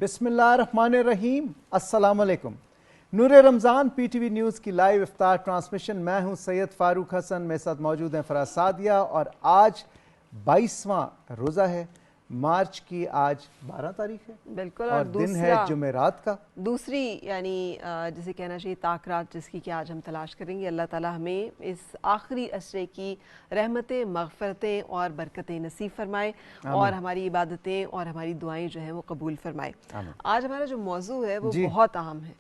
بسم اللہ الرحمن الرحیم، السلام علیکم۔ نور رمضان پی ٹی وی نیوز کی لائیو افطار ٹرانسمیشن، میں ہوں سید فاروق حسن، میرے ساتھ موجود ہیں فراز سعدیہ، اور آج 22واں روزہ ہے مارچ کی، آج 12 تاریخ ہے بالکل، اور دن ہے جمعرات کا، دوسری یعنی جسے کہنا چاہیے طاقرات، جس کی کہ آج ہم تلاش کریں گے۔ اللہ تعالیٰ ہمیں اس آخری عشرے کی رحمتیں، مغفرتیں اور برکتیں نصیب فرمائے اور ہماری عبادتیں اور ہماری دعائیں جو ہیں وہ قبول فرمائے۔ آج ہمارا جو موضوع ہے وہ بہت اہم ہے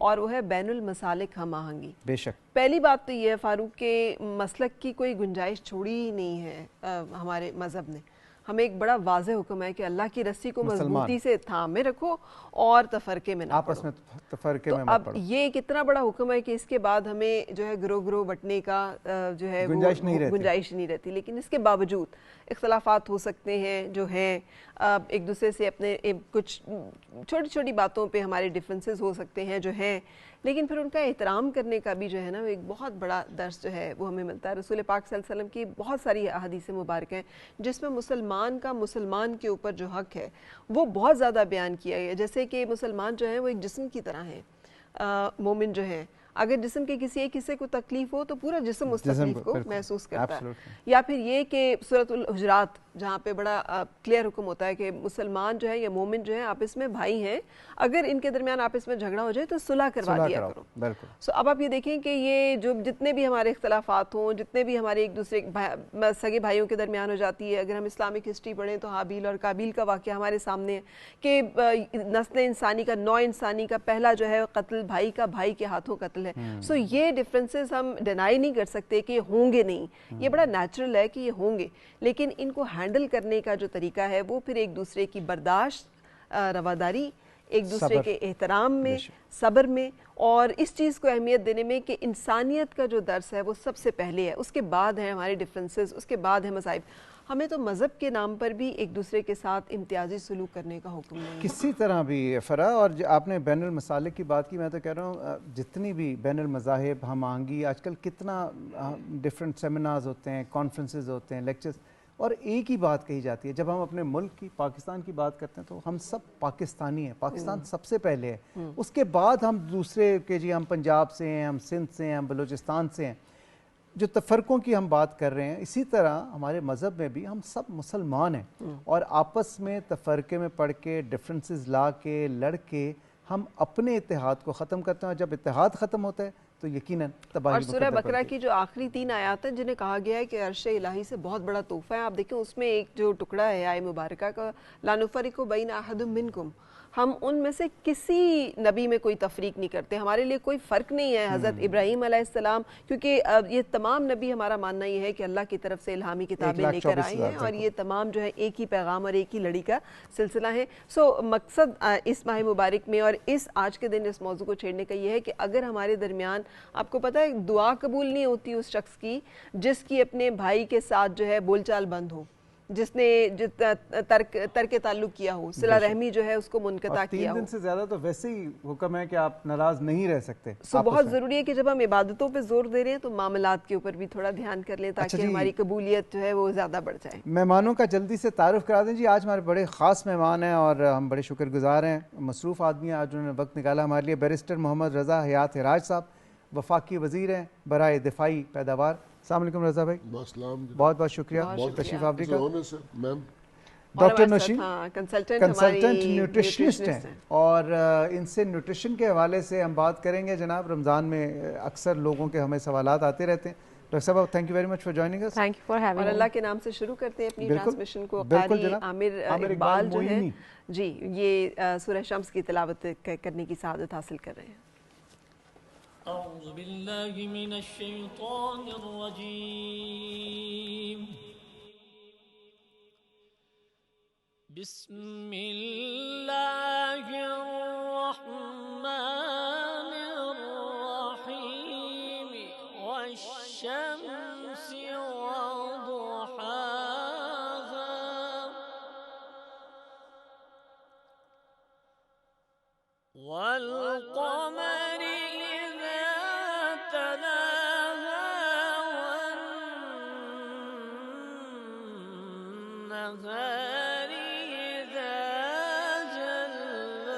اور وہ ہے بین المسالک ہم آہنگی۔ بے شک پہلی بات تو یہ ہے فاروق کہ مسلک کی کوئی گنجائش چھوڑی ہی نہیں ہے ہمارے مذہب نے۔ ہمیں ایک بڑا واضح حکم ہے کہ اللہ کی رسی کو مضبوطی سے تھامے رکھو اور تفرقے میں نہ آپس میں تفرقے میں مت پڑو۔ اب یہ ایک اتنا بڑا حکم ہے کہ اس کے بعد ہمیں جو ہے گروہ بٹنے کا جو ہے گنجائش نہیں رہتی، لیکن اس کے باوجود اختلافات ہو سکتے ہیں جو ہیں، ایک دوسرے سے اپنے کچھ چھوٹی چھوٹی باتوں پہ ہمارے ڈفرینسز ہو سکتے ہیں جو ہیں، لیکن پھر ان کا احترام کرنے کا بھی جو ہے نا ایک بہت بڑا درس جو ہے وہ ہمیں ملتا ہے۔ رسول پاک صلی اللہ علیہ وسلم کی بہت ساری احادیث مبارک ہیں جس میں مسلمان کا مسلمان کے اوپر جو حق ہے وہ بہت زیادہ بیان کیا گیا ہے، جیسے کہ مسلمان جو ہیں وہ ایک جسم کی طرح ہیں۔ مومن جو ہیں اگر جسم کے کسی ایک حصے کو تکلیف ہو تو پورا جسم اس تکلیف کو محسوس کرتا ہے۔ یا پھر یہ کہ سورۃ الحجرات جہاں پہ بڑا کلیئر حکم ہوتا ہے کہ مسلمان جو ہے یا مومن جو ہے آپس میں بھائی ہیں، اگر ان کے درمیان آپس میں جھگڑا ہو جائے تو صلح کروا دیا کرو۔ اب آپ یہ دیکھیں کہ یہ جو جتنے بھی ہمارے اختلافات ہوں، جتنے بھی ہمارے ایک دوسرے سگے بھائیوں کے درمیان ہو جاتی ہے، اگر ہم اسلامک ہسٹری پڑھیں تو حابیل اور قابیل کا واقعہ ہمارے سامنے ہے کہ نسل انسانی کا، نوع انسانی کا پہلا جو ہے قتل بھائی کا بھائی کے ہاتھوں قتل ہے۔ سو یہ ڈفرینسز ہم ڈینائی نہیں کر سکتے کہ یہ ہوں گے نہیں، یہ بڑا نیچرل ہے کہ یہ ہوں گے، لیکن ان کو ہینڈل کرنے کا جو طریقہ ہے وہ پھر ایک دوسرے کی برداشت، رواداری، ایک دوسرے کے احترام میں، صبر میں، اور اس چیز کو اہمیت دینے میں کہ انسانیت کا جو درس ہے وہ سب سے پہلے ہے، اس کے بعد ہیں ہمارے ڈفرینسز، اس کے بعد ہیں مذاہب۔ ہمیں تو مذہب کے نام پر بھی ایک دوسرے کے ساتھ امتیازی سلوک کرنے کا حکم نہیں ہے کسی طرح بھی۔ فرا، اور آپ نے بین المسالک کی بات کی، میں تو کہہ رہا ہوں جتنی بھی بین المذاہب ہم آہنگی، آج کل کتنا ڈفرینٹ سیمینارز ہوتے ہیں، کانفرنسز ہوتے ہیں، لیکچرز، اور ایک ہی بات کہی جاتی ہے جب ہم اپنے ملک کی، پاکستان کی بات کرتے ہیں تو ہم سب پاکستانی ہیں، پاکستان سب سے پہلے ہے، اس کے بعد ہم دوسرے کہ جی ہم پنجاب سے ہیں، ہم سندھ سے ہیں، ہم بلوچستان سے ہیں۔ جو تفرقوں کی ہم بات کر رہے ہیں، اسی طرح ہمارے مذہب میں بھی ہم سب مسلمان ہیں، اور آپس میں تفرقے میں پڑھ کے، ڈفرینسز لا کے، لڑ کے ہم اپنے اتحاد کو ختم کرتے ہیں، اور جب اتحاد ختم ہوتا ہے تو یقیناً تباہی اور سورہ بقرہ کی جو آخری 3 آیات ہیں جنہیں کہا گیا ہے کہ عرش الہی سے بہت بڑا تحفہ ہے، آپ دیکھیں اس میں ایک جو ٹکڑا ہے آیہ مبارکہ کا، لا نفرق بین احد منکم، ہم ان میں سے کسی نبی میں کوئی تفریق نہیں کرتے، ہمارے لیے کوئی فرق نہیں ہے۔ حضرت ابراہیم علیہ السلام، کیونکہ یہ تمام نبی، ہمارا ماننا یہ ہے کہ اللہ کی طرف سے الہامی کتابیں لے کر آئے ہیں، اور یہ تمام جو ہے ایک ہی پیغام اور ایک ہی لڑی کا سلسلہ ہے۔ سو مقصد اس ماہ مبارک میں اور اس آج کے دن اس موضوع کو چھیڑنے کا یہ ہے کہ اگر ہمارے درمیان، آپ کو پتہ ہے دعا قبول نہیں ہوتی اس شخص کی جس کی اپنے بھائی کے ساتھ جو ہے بول چال بند ہو، جس نے ترک تعلق کیا ہو، صلہ رحمی جو ہے اس کو منقطع کیا ہو۔ 3 دن سے زیادہ تو ویسے ہی حکم ہے کہ آپ ناراض نہیں رہ سکتے۔ سو بہت ضروری ہے کہ جب ہم عبادتوں پہ زور دے رہے ہیں تو معاملات کے اوپر بھی تھوڑا دھیان کر لیں تاکہ ہماری قبولیت جو ہے وہ زیادہ بڑھ جائے۔ مہمانوں کا جلدی سے تعارف کرا دیں جی۔ آج ہمارے بڑے خاص مہمان ہیں اور ہم بڑے شکر گزار ہیں، مصروف آدمی ہیں، آج انہوں نے وقت نکالا ہمارے لیے۔ بیرسٹر محمد رضا حیات حراج صاحب، وفاقی وزیر ہیں برائے دفاعی پیداوار۔ السلام علیکم رضا بھائی، بہت بہت شکریہ تشریف آوری کا۔ ڈاکٹر نوشین کنسلٹنٹ نیوٹریشنسٹ ہیں، اور ان سے نیوٹریشن کے حوالے سے ہم بات کریں گے جناب۔ رمضان میں اکثر لوگوں کے ہمیں سوالات آتے رہتے ہیں۔ ڈاکٹر صاحب thank you very much for joining us. Thank you for having, اور اللہ کے نام سے شروع کرتے ہیں اپنی ٹرانسمیشن کو۔ قاری عامر اقبال جو ہے جی یہ سورہ شمس کی تلاوت کرنے کی سعادت حاصل کر رہے ہیں۔ اعوذ باللہ من الشیطان الرجیم، بسم اللہ الرحمن الرحیم، والشمس وضحاها، والقمر إذا تلاها، والنهار إذا جلاها،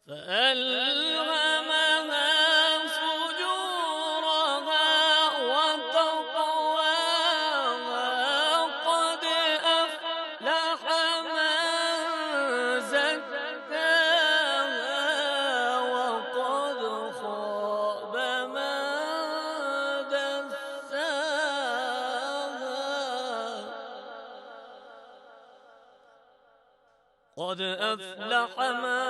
فألهمها فجورها وتقواها قد أفلح من زكاها وقد خاب من دساها قد أفلح من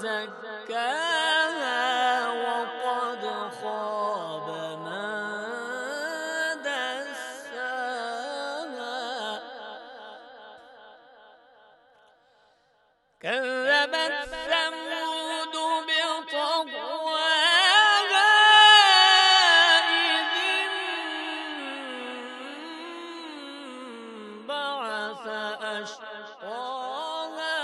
زكاها وقد خاب من دساها كذبت ثمود بطغواها إذ انبعث أشقاها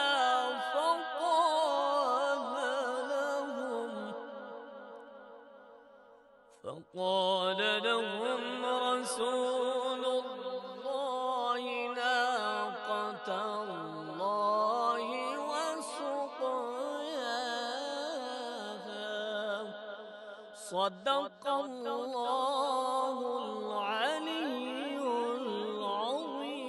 فقال لهم رسول الله ناقة الله وسقياها صدق الله العلي العظيم.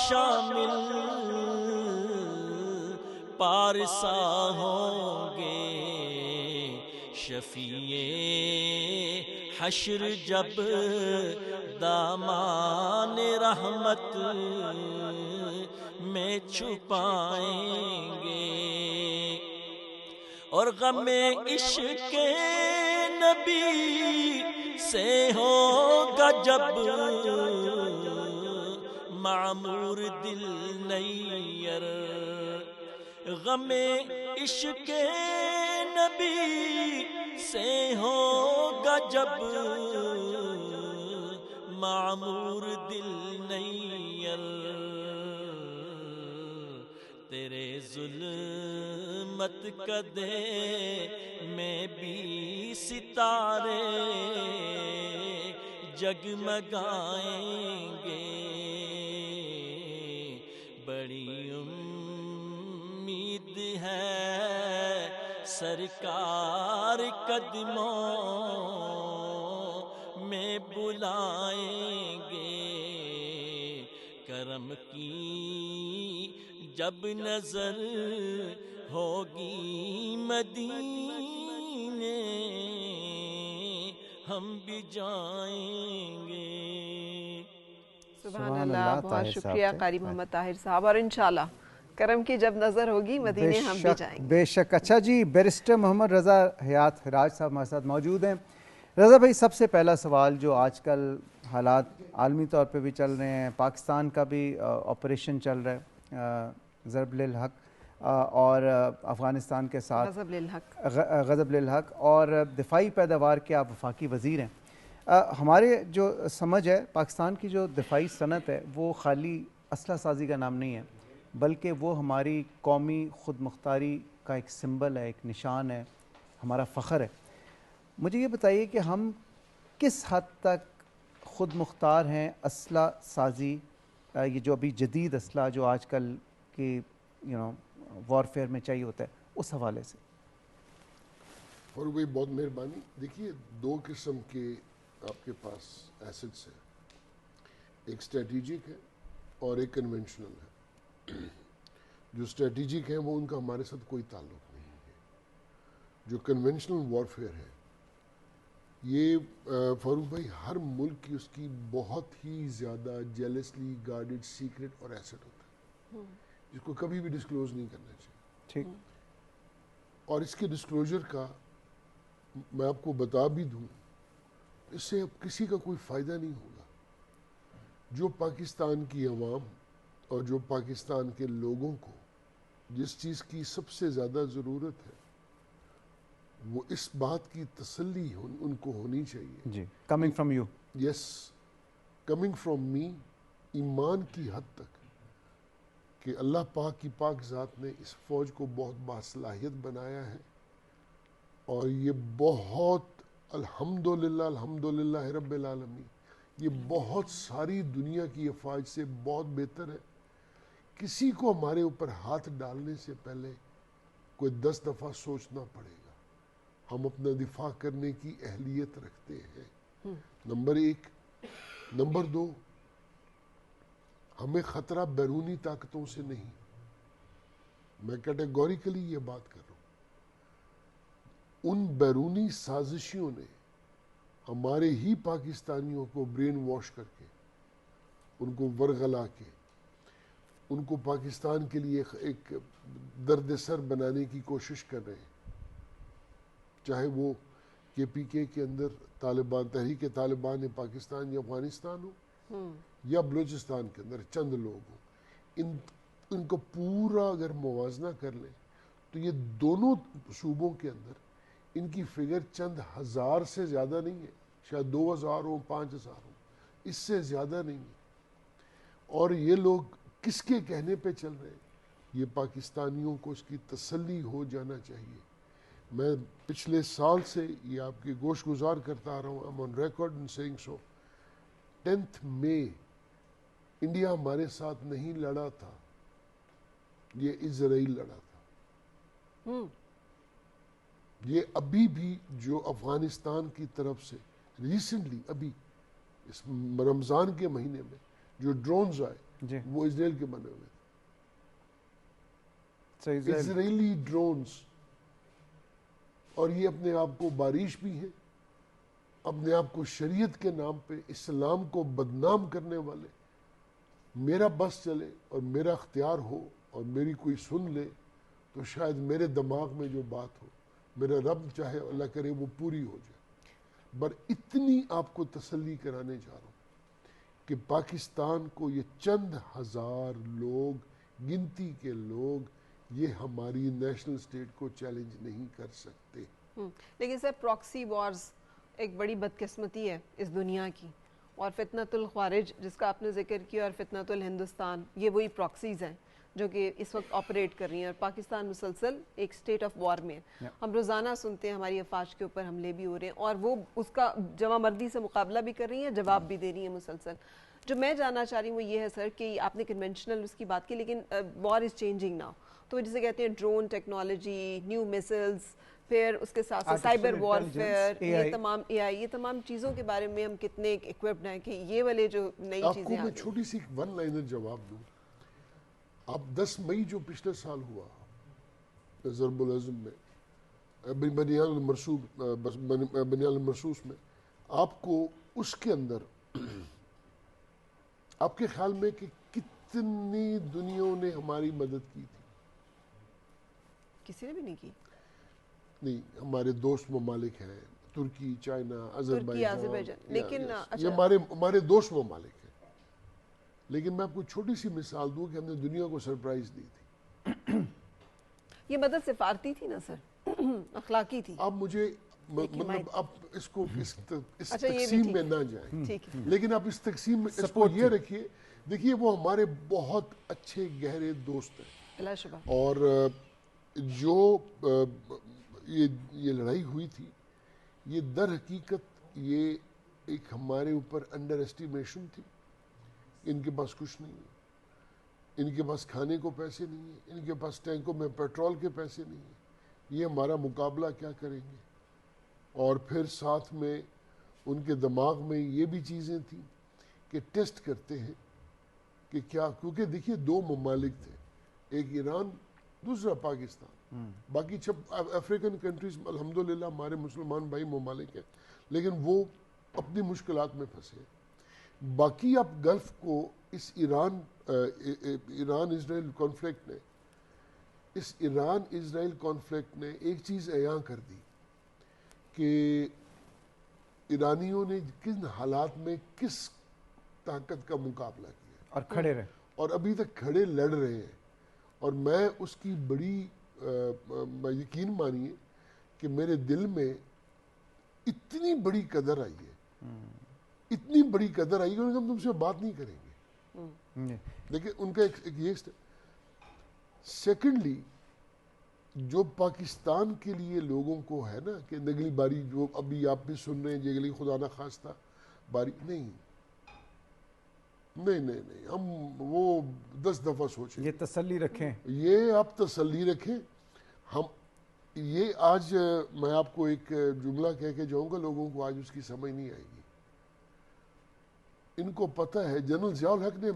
شامل پارسا ہوں گے، شفیع حشر جب دامان رحمت میں چھپائیں گے، اور غم عشق نبی سے ہوگا جب معمور دل نیر، غم عشق نبی سے ہوگا جب معمور دل نیر، تیرے ظلمت کدے میں بھی ستارے جگمگائیں گے، بڑی امید ہے سرکار قدموں میں بلائیں گے، کرم کی جب نظر ہوگی مدینے ہم بھی جائیں گے۔ سبحان اللہ، بہت شکریہ قاری محمد طاہر صاحب، اور انشاءاللہ کرم کی جب نظر ہوگی مدینے ہم بھی جائیں گے۔ بے شک۔ اچھا جی، بیرسٹر محمد رضا حیات حراج صاحب ہمارے ساتھ موجود ہیں۔ رضا بھائی، سب سے پہلا سوال، جو آج کل حالات عالمی طور پہ بھی چل رہے ہیں، پاکستان کا بھی آپریشن چل رہا ہے ضرب للحق، اور افغانستان کے ساتھ غضب للحق، اور دفاعی پیداوار کے آپ وفاقی وزیر ہیں۔ ہمارے جو سمجھ ہے، پاکستان کی جو دفاعی صنعت ہے وہ خالی اسلحہ سازی کا نام نہیں ہے، بلکہ وہ ہماری قومی خود مختاری کا ایک سمبل ہے، ایک نشان ہے، ہمارا فخر ہے۔ مجھے یہ بتائیے کہ ہم کس حد تک خود مختار ہیں اسلحہ سازی، یہ جو ابھی جدید اسلحہ جو آج کل کی وارفیئر میں چاہیے ہوتا ہے، اس حوالے سے؟ فاروق بھائی بہت مہربانی۔ دیکھیے، دو قسم کے آپ کے پاس ایسٹس ہیں، ایک اسٹریٹجک ہے اور ایک کنونشنل ہے۔ جو اسٹریٹجک ہے وہ ان کا ہمارے ساتھ کوئی تعلق نہیں ہے۔ جو کنونشنل وارفیئر ہے، یہ فاروق بھائی ہر ملک کی اس کی بہت ہی زیادہ جیلسلی گارڈڈ سیکرٹ اور ایسٹ ہوتا ہے، جس کو کبھی بھی ڈسکلوز نہیں کرنا چاہیے۔ ٹھیک۔ اور اس کے ڈسکلوجر کا میں آپ کو بتا بھی دوں، اس سے اب کسی کا کوئی فائدہ نہیں ہوگا۔ جو پاکستان کی عوام اور جو پاکستان کے لوگوں کو جس چیز کی سب سے زیادہ ضرورت ہے، وہ اس بات کی تسلی ان کو ہونی چاہیے، جی، coming from you, yes, coming from me, ایمان کی حد تک کہ اللہ پاک کی پاک ذات نے اس فوج کو بہت باصلاحیت بنایا ہے، اور یہ بہت الحمدللہ رب العالمین، یہ بہت ساری دنیا کی افواج سے بہت بہتر ہے۔ کسی کو ہمارے اوپر ہاتھ ڈالنے سے پہلے کوئی 10 دفعہ سوچنا پڑے گا۔ ہم اپنا دفاع کرنے کی اہلیت رکھتے ہیں، نمبر 1۔ نمبر 2، ہمیں خطرہ بیرونی طاقتوں سے نہیں، میں کیٹیگوریکلی یہ بات کر رہا ہوں۔ ان بیرونی سازشیوں نے ہمارے ہی پاکستانیوں کو برین واش کر کے، ان کو ورغلا کے، ان کو پاکستان کے لیے ایک درد سر بنانے کی کوشش کر رہے ہیں، چاہے وہ KPK کے اندر طالبان، تحریک طالبان پاکستان یا افغانستان ہو، یا بلوچستان کے اندر چند لوگ ہوں۔ ان کو پورا اگر موازنہ کر لیں تو یہ دونوں صوبوں کے اندر ان کی فگر چند ہزار سے زیادہ نہیں ہے، شاید 2000 ہو، 5000 ہو، اس سے زیادہ نہیں ہے۔ اور یہ لوگ کس کے کہنے پہ چل رہے ہیں؟ یہ پاکستانیوں کو اس کی تسلی ہو جانا چاہیے۔ میں پچھلے سال سے یہ آپ کی گوش گزار کرتا آ رہا ہوں، I'm on record in saying so۔ 10 May India ہمارے ساتھ نہیں لڑا تھا، یہ اسرائیل لڑا تھا۔ یہ ابھی بھی جو افغانستان کی طرف سے ریسنٹلی ابھی اس رمضان کے مہینے میں جو ڈرونز آئے، جی وہ اسرائیل کے بنے ہوئے صحیح تھے، اسرائیلی ڈرونز. اور یہ اپنے آپ کو بارش بھی ہیں، اپنے آپ کو شریعت کے نام پہ اسلام کو بدنام کرنے والے. میرا بس چلے اور میرا اختیار ہو اور میری کوئی سن لے تو شاید میرے دماغ میں جو بات ہو، میرا رب چاہے اللہ کرے وہ پوری ہو جائے. پر اتنی آپ کو تسلی کرانے جا رہا ہوں کہ پاکستان کو یہ چند ہزار لوگ، گنتی کے لوگ، یہ ہماری نیشنل اسٹیٹ کو چیلنج نہیں کر سکتے. لیکن سر پراکسی وارز ایک بڑی بدقسمتی ہے اس دنیا کی، اور فتنۃ الخوارج جس کا آپ نے ذکر کیا اور فتنۃ الہندوستان، یہ وہی پراکسیز ہیں جو کہ اس وقت آپریٹ کر رہی ہیں، اور پاکستان مسلسل ایک سٹیٹ آف وار میں ہے. ہم روزانہ سنتے ہیں ہماری افواج کے اوپر حملے بھی ہو رہے ہیں، اور وہ اس کا جمع مردی سے مقابلہ بھی کر رہی ہیں، جواب بھی دے رہی ہیں مسلسل. جو میں جاننا چاہ رہی ہوں وہ یہ ہے سر کہ آپ نے کنونشنل اس کی بات کی، لیکن وار از چینجنگ ناؤ، تو جسے کہتے ہیں ڈرون ٹیکنالوجی، نیو میسلز، پھر اس کے ساتھ ساتھ سائبر وارفیئر، یہ تمام اے آئی، یہ تمام چیزوں کے بارے میں ہم کتنے ایکوپڈ ہیں کہ یہ والے جو نئی آپ چیزیں کو میں چھوٹی سی ون لائنر جواب دوں. آپ 10 مئی جو پچھلے سال ہوا ضرب العظم میں بنیال المرصوص میں، آپ کو اس کے اندر آپ کے خیال میں کہ کتنی دنیا نے ہماری مدد کی تھی؟ کسی نے بھی نہیں کی. نہیں، ہمارے دوست ممالک ہیں، ترکی، چائنا، آذربائیجان، لیکن یہ ہمارے دوست ممالک ہیں. لیکن میں آپ کو چھوٹی سی مثال دوں کہ ہم نے دنیا کو سرپرائز دی تھی. یہ مدد سفارتی تھی نا سر، اخلاقی تھی. آپ مجھے مطلب آپ اس کو اس اچھا، یہ بھی تقسیم میں نہ جائیں، ٹھیک ہے. لیکن آپ اس تقسیم میں اس کو یہ رکھیے، دیکھیے وہ ہمارے بہت اچھے گہرے دوست ہیں. بلا شبہ. اور جو یہ لڑائی ہوئی تھی، یہ در حقیقت یہ ایک ہمارے اوپر انڈر اسٹیمیشن تھی. ان کے پاس کچھ نہیں ہے، ان کے پاس کھانے کو پیسے نہیں ہیں، ان کے پاس ٹینکوں میں پیٹرول کے پیسے نہیں ہیں، یہ ہمارا مقابلہ کیا کریں گے. اور پھر ساتھ میں ان کے دماغ میں یہ بھی چیزیں تھیں کہ ٹیسٹ کرتے ہیں کہ کیا، کیونکہ دیکھیے 2 ممالک تھے، ایک ایران، دوسرا پاکستان. باقی افریقن کنٹریز الحمدللہ ہمارے مسلمان بھائی ممالک ہیں، لیکن وہ اپنی مشکلات میں پھنسے. باقی آپ گلف کو اس ایران اسرائیل کانفلکٹ نے، اس ایران اسرائیل کانفلکٹ نے ایک چیز عیاں کر دی کہ ایرانیوں نے کن حالات میں کس طاقت کا مقابلہ کیا اور کھڑے رہے، اور ابھی تک کھڑے لڑ رہے ہیں. اور میں اس کی بڑی یقین مانیے کہ میرے دل میں اتنی بڑی قدر آئی ہے، اتنی بڑی قدر آئی کہ ہم تم سے بات نہیں کریں گے. لیکن ان کا ایک یہ سیکنڈلی جو پاکستان کے لیے لوگوں کو ہے نا کہ نگلی باری جو ابھی آپ بھی سن رہے ہیں، جگلی خدا نہ خواستہ باری نہیں، ہم وہ 10 دفعہ سوچیں. یہ تسلی رکھیں، یہ آپ تسلی رکھیں. ہم یہ آج میں آپ کو ایک جملہ کہہ کے جاؤں گا، لوگوں کو آج اس کی سمجھ نہیں آئے گی. ان کو پتہ ہے جنرل ضیاء الحق نے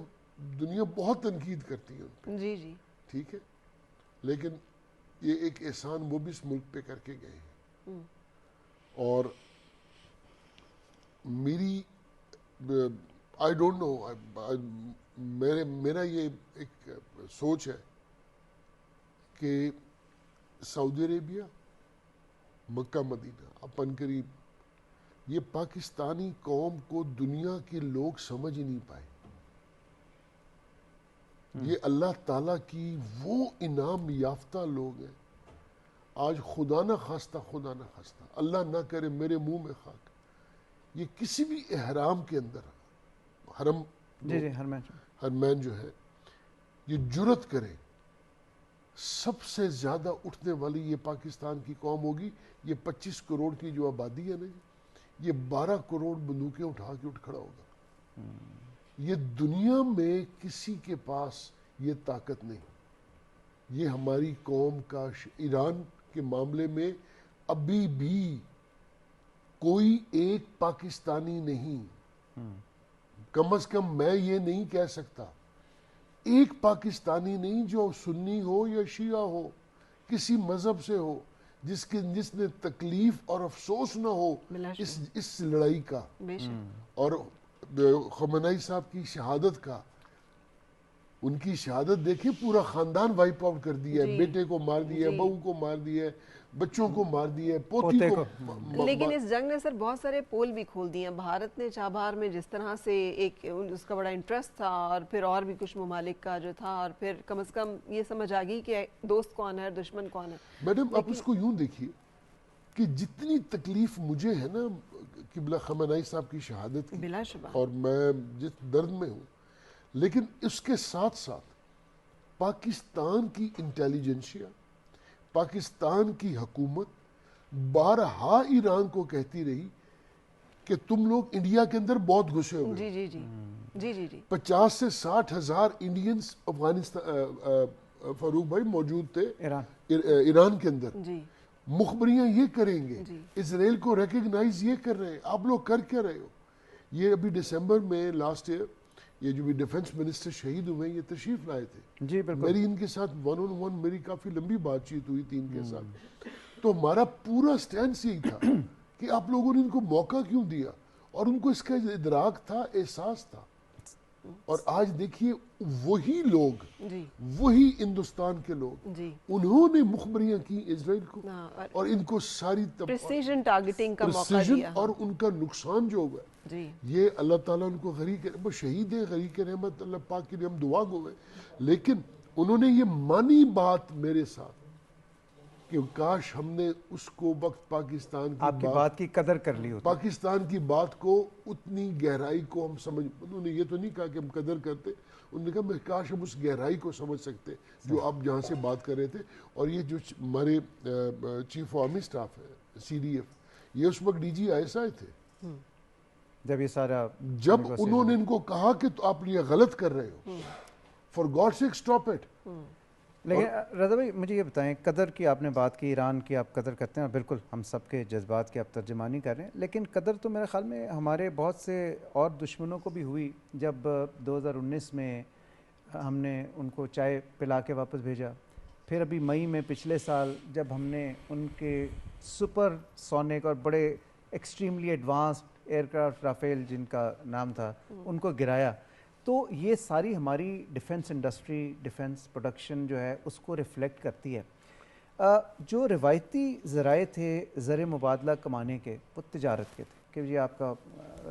دنیا بہت تنقید کرتی ہے ان پہ، جی جی ٹھیک ہے، لیکن یہ ایک احسان وہ بھی اس ملک پہ کر کے گئے ہیں. اور میری آئی ڈونٹ نو، میرا یہ ایک سوچ ہے کہ سعودی عربیہ، مکہ مدینہ، اپن قریب، یہ پاکستانی قوم کو دنیا کے لوگ سمجھ نہیں پائے. یہ اللہ تعالیٰ کی وہ انعام یافتہ لوگ ہیں. آج خدا نہ خواستہ اللہ نہ کرے میرے منہ میں خاک، یہ کسی بھی احرام کے اندر حرم حرمین جو ہے یہ جرت کرے، سب سے زیادہ اٹھنے والی یہ پاکستان کی قوم ہوگی. یہ 25 کروڑ کی جو آبادی ہے نا، یہ 12 کروڑ بندوقیں اٹھا کے اٹھ کھڑا ہوگا. یہ دنیا میں کسی کے پاس یہ طاقت نہیں. یہ ہماری قوم کا ایران کے معاملے میں ابھی بھی کوئی ایک پاکستانی نہیں، کم از کم میں یہ نہیں کہہ سکتا ایک پاکستانی نہیں جو سنی ہو یا شیعہ ہو، کسی مذہب سے ہو، جس نے تکلیف اور افسوس نہ ہو اس لڑائی کا، اور خمینائی صاحب کی شہادت کا. ان کی شہادت دیکھیں، پورا خاندان وائپ آؤٹ کر دیا ہے، بیٹے کو مار دیا ہے، بہو کو مار دیا ہے، بچوں کو مار دیا ہے، پوتی کو. لیکن اس جنگ نے سر بہت سارے پول بھی کھول دیے ہیں. بھارت نے چابہار میں جس طرح سے ایک اس کا بڑا انٹرسٹ تھا، اور پھر اور بھی کچھ ممالک کا جو تھا، اور پھر کم از کم یہ سمجھ آ گئی کہ دوست کون ہے دشمن کون ہے. میڈم آپ اس کو یوں دیکھیے کہ جتنی تکلیف مجھے ہے نا قبلہ خامنہئی صاحب کی شہادت کی، بلا شبہ، اور میں جس درد میں ہوں، لیکن اس کے ساتھ ساتھ پاکستان کی انٹیلیجنسیا، پاکستان کی حکومت بارہا ایران کو کہتی رہی کہ تم لوگ انڈیا کے اندر بہت گھسے ہوئے. جی جی جی جی جی جی 50 سے 60 ہزار انڈینز افغانستان فاروق بھائی موجود تھے ایران کے اندر. جی مخبریاں یہ کریں گے، اسرائیل کو ریکگنائز یہ کر رہے ہیں، آپ لوگ کر کیا رہے ہو؟ یہ ابھی دسمبر میں لاسٹ ایئر یہ جو بھی ڈیفنس منسٹر شہید ہوئے یہ تشریف لائے تھے. جی بالکل. میری ان کے ساتھ 1-on-1 میری کافی لمبی بات چیت ہوئی تھی ان کے ساتھ. تو ہمارا پورا سٹینس یہی تھا کہ آپ لوگوں نے ان کو موقع کیوں دیا، اور ان کو اس کا ادراک تھا، احساس تھا. اور آج دیکھیے وہی لوگ، وہی ہندوستان کے لوگ، انہوں نے مخبریاں کی اسرائیل کو، اور ان کو ساری پریسیجن ٹارگیٹنگ کا موقع دیا، اور ان کا نقصان جو ہوا یہ اللہ تعالیٰ ان کو غریق وہ شہید ہیں، غریق رحمت اللہ پاک کے لیے ہم دعا گو ہیں. لیکن انہوں نے یہ مانی بات میرے ساتھ کہ کاش ہم نے اس کو وقت پاکستان آپ کی بات کی قدر کر لی ہوتی، پاکستان کی بات کو اتنی گہرائی کو ہم سمجھ. انہوں نے یہ تو نہیں کہا کہ ہم قدر کرتے، انہوں نے کہا میں کاش ہم اس گہرائی کو سمجھ سکتے جو آپ جہاں سے بات کر رہے تھے. اور یہ جو ہمارے چیف آرمی سٹاف ہے CDF، یہ اس وقت DG ISI تھے جب یہ سارا، جب انہوں نے ان کو کہا کہ تو آپ یہ غلط کر رہے ہو، for God sake stop it. لیکن رضا بھائی مجھے یہ بتائیں، قدر کی آپ نے بات کی، ایران کی آپ قدر کرتے ہیں، اور بالکل ہم سب کے جذبات کی آپ ترجمانی کر رہے ہیں، لیکن قدر تو میرے خیال میں ہمارے بہت سے اور دشمنوں کو بھی ہوئی جب 2019 میں ہم نے ان کو چائے پلا کے واپس بھیجا. پھر ابھی مئی میں پچھلے سال جب ہم نے ان کے سپر سونک اور بڑے extremely advanced aircraft Rafale جن کا نام تھا ان کو گرایا. تو یہ ساری ہماری ڈیفنس انڈسٹری، ڈیفنس پروڈکشن جو ہے اس کو ریفلیکٹ کرتی ہے. جو روایتی ذرائع تھے زر مبادلہ کمانے کے، وہ تجارت کے تھے کہ یہ آپ کا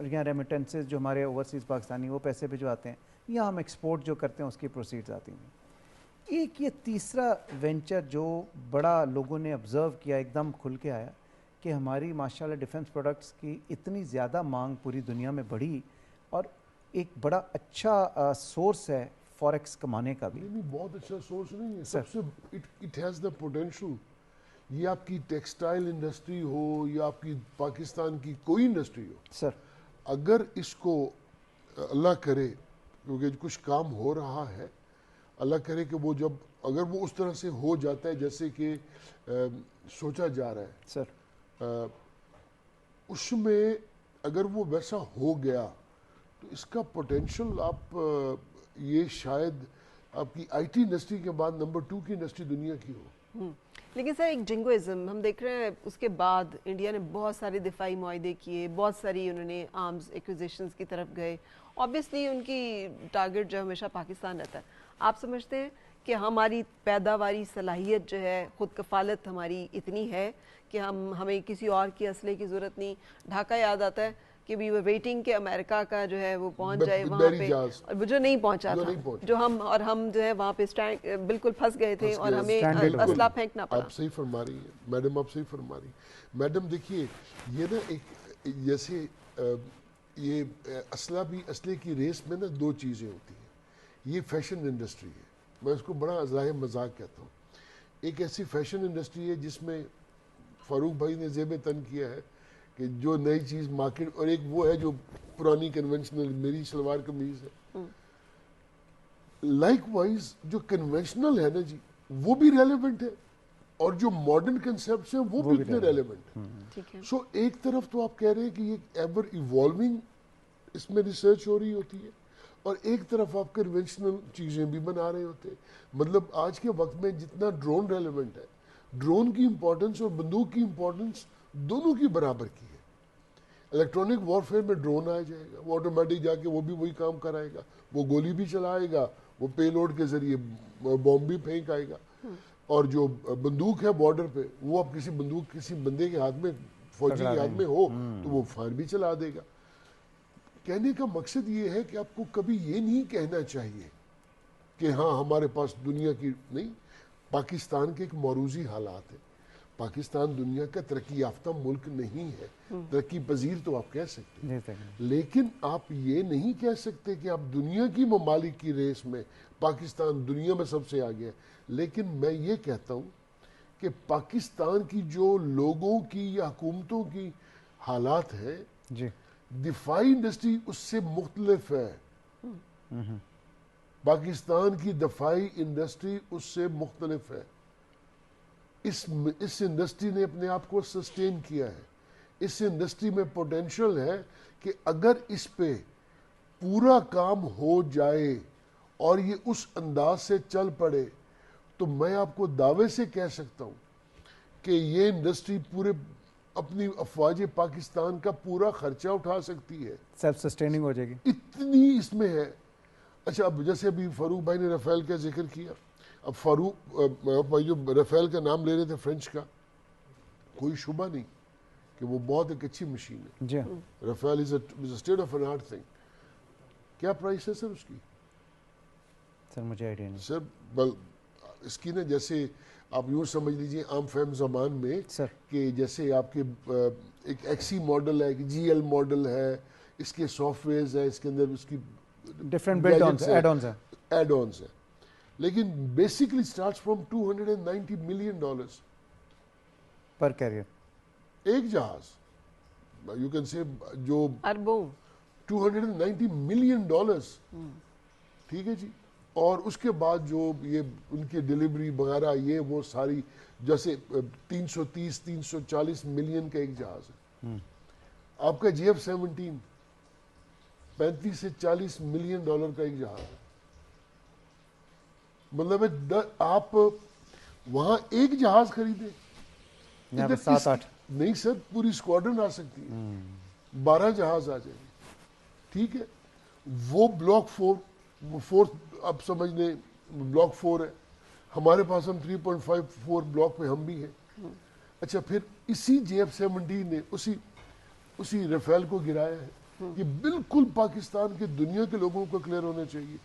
یہاں ریمیٹنسز جو ہمارے اوورسیز پاکستانی وہ پیسے بھجواتے ہیں، یا ہم ایکسپورٹ جو کرتے ہیں اس کی پروسیڈز آتی ہیں. ایک یہ تیسرا وینچر جو بڑا لوگوں نے آبزرو کیا، ایک دم کھل کے آیا کہ ہماری ماشاءاللہ ڈیفنس پروڈکٹس کی اتنی زیادہ مانگ پوری دنیا میں بڑھی، اور ایک بڑا اچھا سورس ہے فوریکس کمانے کا بھی. بہت اچھا سورس نہیں ہے، سب سے اٹ ہیز دا پوٹینشل. یہ آپ کی ٹیکسٹائل انڈسٹری ہو یا آپ کی پاکستان کی کوئی انڈسٹری ہو سر، اگر اس کو اللہ کرے، کیونکہ کچھ کام ہو رہا ہے، اللہ کرے کہ وہ جب اگر وہ اس طرح سے ہو جاتا ہے جیسے کہ سوچا جا رہا ہے سر، اس میں اگر وہ ویسا ہو گیا تو اس کا پوٹینشل آپ یہ شاید آپ کی IT انڈسٹری کے بعد نمبر 2 کی انڈسٹری دنیا کی ہو. لیکن سر ایک جنگوازم ہم دیکھ رہے ہیں، اس کے بعد انڈیا نے بہت سارے دفاعی معاہدے کیے، بہت ساری انہوں نے آرمز ایکوزیشنز کی طرف گئے. اوبیسلی ان کی ٹارگٹ جو ہمیشہ پاکستان رہتا ہے. آپ سمجھتے ہیں کہ ہماری پیداواری صلاحیت جو ہے، خود کفالت ہماری اتنی ہے کہ ہمیں کسی اور کی اسلحے کی ضرورت نہیں؟ ڈھاکہ یاد آتا ہے کہ وی ور ویٹنگ کہ امریکہ کا جو ہے وہ پہنچ جائے وہاں پہ، اور جو نہیں پہنچا تھا، جو ہم جو ہے وہاں پہ بالکل پھنس گئے تھے اور ہمیں اسلحہ پھینکنا پڑا. آپ صحیح فرما رہی ہیں میڈم، آپ صحیح فرما رہی ہیں میڈم. دیکھیے یہ نا ایک جیسے یہ اسلحے کی ریس میں نا 2 چیزیں ہوتی ہیں. یہ فیشن انڈسٹری ہے، میں اس کو بڑا ازراہ مذاق کہتا ہوں. ایک ایسی فیشن انڈسٹری ہے جس میں فاروق بھائی نے زیب تن کیا ہے کہ جو نئی چیز مارکیٹ، اور ایک وہ ہے جو پرانی کنونشنل میری شلوار قمیض ہے. لائک وائز جو کنونشنل ہے نا جی وہ بھی ریلیونٹ ہے، اور جو ماڈرن کنسیپٹس ہیں وہ بھی اتنے ریلیونٹ ہیں. سو ایک طرف تو آپ کہہ رہے ہیں کہ یہ ایور ایوالونگ اس میں ریسرچ ہو رہی ہوتی ہے، اور ایک طرف آپ کنونشنل چیزیں بھی بنا رہے ہوتے ہیں. مطلب آج کے وقت میں جتنا ڈرون ریلیونٹ ہے, ڈرون کی امپورٹنس اور بندوق کی امپورٹنس دونوں کی برابر کی ہے. الیکٹرانک وارفیئر میں ڈرون آ جائے گا, وہ آٹومیٹک جا کے وہ بھی وہی کام کرائے گا, وہ گولی بھی چلائے گا, وہ پے لوڈ کے ذریعے بوم بھی پھینک آئے گا. اور جو بندوق ہے بارڈر پہ, وہ اب کسی بندوق کسی بندے کے ہاتھ میں, فوجی کے ہاتھ میں ہو تو وہ فائر بھی چلا دے گا. کہنے کا مقصد یہ ہے کہ آپ کو کبھی یہ نہیں کہنا چاہیے کہ ہاں ہمارے پاس دنیا کی نہیں. پاکستان کے ایک موروثی حالات ہیں. پاکستان دنیا کا ترقی یافتہ ملک نہیں ہے, ترقی پذیر تو آپ کہہ سکتے ہیں, لیکن آپ یہ نہیں کہہ سکتے کہ آپ دنیا کی ممالک کی ریس میں پاکستان دنیا میں سب سے آگے ہے. لیکن میں یہ کہتا ہوں کہ پاکستان کی جو لوگوں کی یا حکومتوں کی حالات ہیں, دفاعی انڈسٹری اس سے مختلف ہے. پاکستان کی دفاعی انڈسٹری اس سے مختلف ہے. اس انڈسٹری نے اپنے آپ کو سسٹین کیا ہے. اس انڈسٹری میں پوٹینشل ہے کہ اگر اس پہ پورا کام ہو جائے اور یہ اس انداز سے چل پڑے تو میں آپ کو دعوے سے کہہ سکتا ہوں کہ یہ انڈسٹری پورے اپنی افواج پاکستان کا پورا خرچہ اٹھا سکتی ہے, سیلف سسٹیننگ ہو جائے گی. اتنی اس میں ہے. اچھا, اب جیسے ابھی فاروق بھائی نے رافیل کا ذکر کیا. اب فاروق بھائی جو رافیل کا نام لے رہے تھے فرینچ کا, کوئی شبہ نہیں کہ وہ بہت ایک اچھی مشین ہے. جی, Rafale is a state of an art thing. کیا پرائس ہے سر اس کی؟ سر مجھے آئیڈیا نہیں سر. اس کی نا جیسے آپ یوں سمجھ لیجئے عام فہم زبان میں کہ جیسے آپ کے ایک ایکسی ماڈل ہے, ایک جی ایل ماڈل ہے, اس کے سافٹ ویئرز ہے, اس کے اندر اس کی different build ons add ons ہیں, لیکن بیسکلی سٹارٹس فرام $290 ملین پر کیریئر. ایک جہاز یو کین سے جو اربوں $290 ملین, ٹھیک ہے جی. اور اس کے بعد جو یہ ان کی ڈیلیوری وغیرہ یہ وہ ساری, جیسے 330-340 ملین کا ایک جہاز ہے. آپ کا GF-17 $35 سے $40 ملین کا ایک جہاز ہے. مطلب آپ وہاں ایک جہاز خریدیں, 7-8 نہیں سر, پوری اسکواڈرن آ سکتی ہے, 12 جہاز آ جائیں گے, ٹھیک ہے. وہ بلاک 4 اب سمجھ لیں بلاک 4 ہے, ہمارے پاس ہم 3.54 بلاک پہ ہم بھی ہیں. اچھا, پھر اسی GF-17 نے اسی رافیل کو گرایا ہے. یہ بالکل پاکستان کے دنیا کے لوگوں کو کلیئر ہونا چاہیے.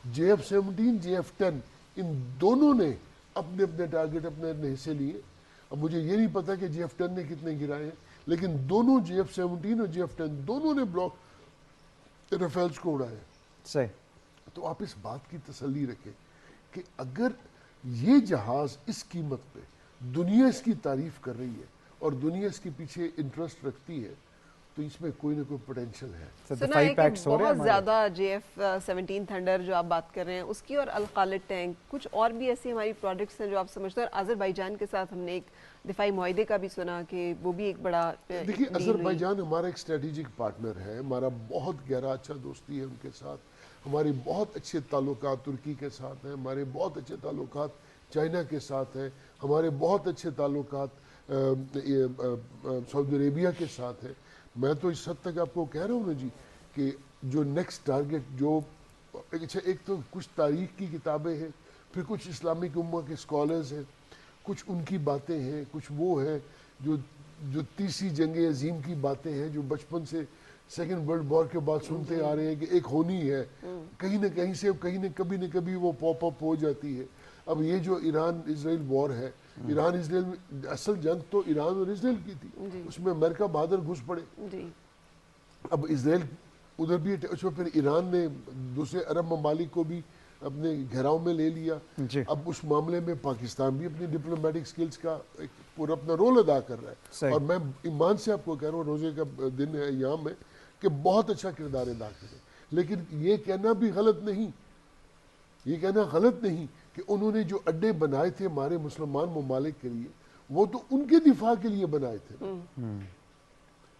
GF-17 GF-10 ان دونوں نے اپنے اپنے ٹارگٹ اپنے اپنے حصے لیے. اب مجھے یہ نہیں پتا کہ GF-10 نے کتنے گرائے ہیں, لیکن دونوں GF-17 اور GF-10 دونوں نے بلاک رافیلز کو اڑایا. صحیح. تو آپ اس بات کی تسلی رکھیں کہ اگر یہ جہاز اس قیمت پہ دنیا اس کی تعریف کر رہی ہے اور دنیا اس کے پیچھے انٹرسٹ رکھتی ہے تو اس میں کوئی نہ کوئی پوٹینشل ہے. سنا ہے کہ بہت زیادہ GF-17 تھنڈر جو آپ بات کر رہے ہیں اس کی, اور الخالد ٹینک, کچھ اور بھی ایسی ہماری پروڈکٹس ہیں جو آپ سمجھتے ہیں. اور آذربائیجان کے ساتھ ہم نے ایک دفاعی معاہدے کا بھی سنا کہ وہ بھی ایک بڑا. دیکھیے آذربائیجان ہمارا ایک اسٹریٹجک پارٹنر ہے, ہمارا بہت گہرا اچھا دوستی ہے ان کے ساتھ. ہمارے بہت اچھے تعلقات ترکی کے ساتھ ہیں, ہمارے بہت اچھے تعلقات چائنا کے ساتھ ہیں, ہمارے بہت اچھے تعلقات سعودی عربیہ کے ساتھ ہیں. میں تو اس حد تک آپ کو کہہ رہا ہوں نا جی کہ جو نیکسٹ ٹارگٹ جو اچھا, ایک تو کچھ تاریخ کی کتابیں ہیں, پھر کچھ اسلامک امہ کے اسکالرز ہیں, کچھ ان کی باتیں ہیں, کچھ وہ ہیں جو تیسری جنگ عظیم کی باتیں ہیں جو بچپن سے سیکنڈ ورلڈ وار کے بعد سنتے آ رہے ہیں کہ ایک ہونی ہے, کہیں نہ کہیں سے کبھی نہ کبھی وہ پاپ اپ ہو جاتی ہے. اب یہ جو ایران اسرائیل وار ہے, ایران اسرائیل اصل جنگ تو ایران اور اسرائیل کی تھی, اس میں امریکہ بہادر گھس پڑے. اب اسرائیل ادھر بھی, اس میں پھر ایران نے دوسرے عرب ممالک کو بھی اپنے گھیراؤ میں لے لیا. اب اس معاملے میں پاکستان بھی اپنی ڈپلومیٹک سکلز کا ایک پورا اپنا رول ادا کر رہا ہے. اور میں ایمان سے آپ کو کہہ رہا ہوں, روزے کا دن ہے ایام میں, کہ بہت اچھا کردار ادا کرے. لیکن یہ کہنا بھی غلط نہیں, یہ کہنا غلط نہیں کہ انہوں نے جو اڈے بنائے تھے ہمارے مسلمان ممالک کے لیے, وہ تو ان کے دفاع کے لیے بنائے تھے.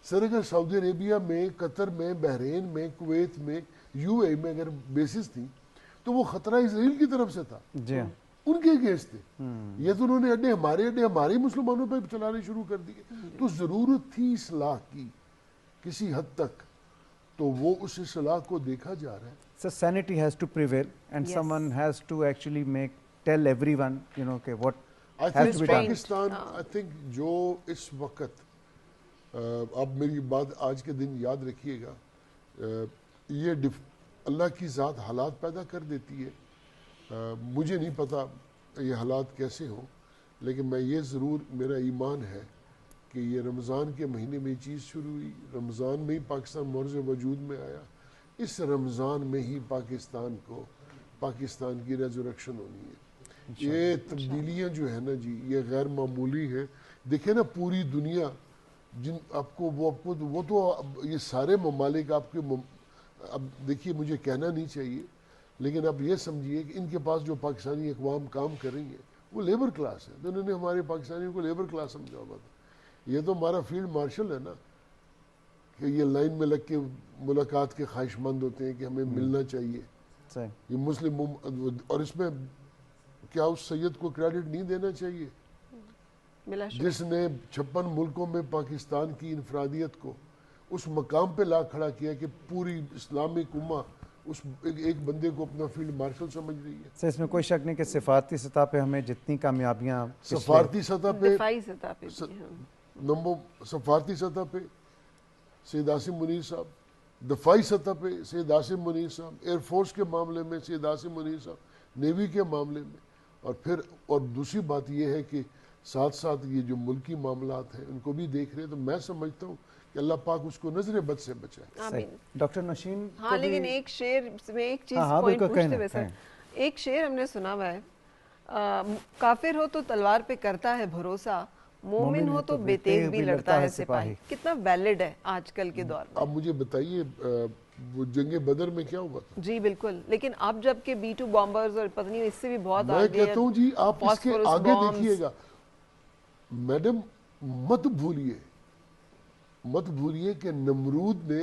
سر اگر سعودی عربیہ میں, قطر میں, بحرین میں, کویت میں یو اے میں اگر بیسز تھی تو وہ خطرہ اسرائیل کی طرف سے تھا, جی ان کے اگینسٹ تھے. یہ تو انہوں نے اڈے ہمارے مسلمانوں پہ چلانے شروع کر دیے. تو ضرورت تھی اصلاح کی کسی حد تک, تو وہ اس اصلاح کو دیکھا جا رہا ہے. So sanity has to prevail and someone has to actually tell everyone, what I has think to be done. Pakistan I think جو اس وقت اب میری بات آج کے دن یاد رکھیے گا, یہ اللہ کی ذات حالات پیدا کر دیتی ہے. مجھے نہیں پتا یہ حالات کیسے ہوں, لیکن میں یہ ضرور, میرا ایمان ہے کہ یہ رمضان کے مہینے میں یہ چیز شروع ہوئی, رمضان میں ہی پاکستان معرض وجود میں آیا, اس رمضان میں ہی پاکستان کی ریزوریکشن ہونی ہے. یہ تبدیلیاں جو ہے نا جی, یہ غیر معمولی ہیں. دیکھیں نا پوری دنیا, وہ تو یہ سارے ممالک آپ کے, اب دیکھیے مجھے کہنا نہیں چاہیے, لیکن اب یہ سمجھیے کہ ان کے پاس جو پاکستانی اقوام کام کر رہی ہیں وہ لیبر کلاس ہے. تو انہوں نے ہمارے پاکستانیوں کو لیبر کلاس سمجھا ہوا تھا. یہ تو ہمارا فیلڈ مارشل ہے نا, کہ یہ لائن میں لگ کے ملاقات کے خواہش مند ہوتے ہیں کہ ہمیں ملنا چاہیے. یہ مسلم, اور اس میں کیا اس سید کو کریڈٹ نہیں دینا چاہیے جس نے 56 ملکوں میں پاکستان کی انفرادیت کو اس مقام پہ لا کھڑا کیا کہ پوری اسلامک امہ اس ایک بندے کو اپنا فیلڈ مارشل سمجھ رہی ہے. اس میں کوئی شک نہیں کہ سفارتی سطح پہ ہمیں جتنی کامیابیاں, سفارتی سطح پہ, سفارتی سطح پہ سید عاصم منیر صاحب, دفاعی سطح پہ سید عاصم منیر صاحب, ایئر فورس کے معاملے میں سید عاصم منیر صاحب, نیوی کے معاملے میں, اور دوسری بات یہ ہے کہ ساتھ ساتھ یہ جو ملکی معاملات ہیں ان کو بھی دیکھ رہے ہیں. تو میں سمجھتا ہوں کہ اللہ پاک اس کو نظر بد سے بچائے. ڈاکٹر نشین, ہاں لیکن ایک شعر میں ایک چیز پوائنٹ پوچھتے ہوئے سر, ایک شعر ہم نے سنا ہوا ہے, کافر ہو تو تلوار پہ کرتا ہے بھروسہ, مومن ہو تو بے تیغ بھی لڑتا ہے سپاہی. کتنا ویلڈ ہے آج کل کے دور میں. اب مجھے بتائیے وہ جنگ بدر میں کیا ہوا تھا؟ جی بالکل, لیکن اب جب کہ B-2 بامبرز اور پتہ نہیں اس سے بھی بہت آگے, میں کہتا ہوں جی آپ اس کے آگے دیکھیے گا. میڈم مت بھولیے کہ نمرود نے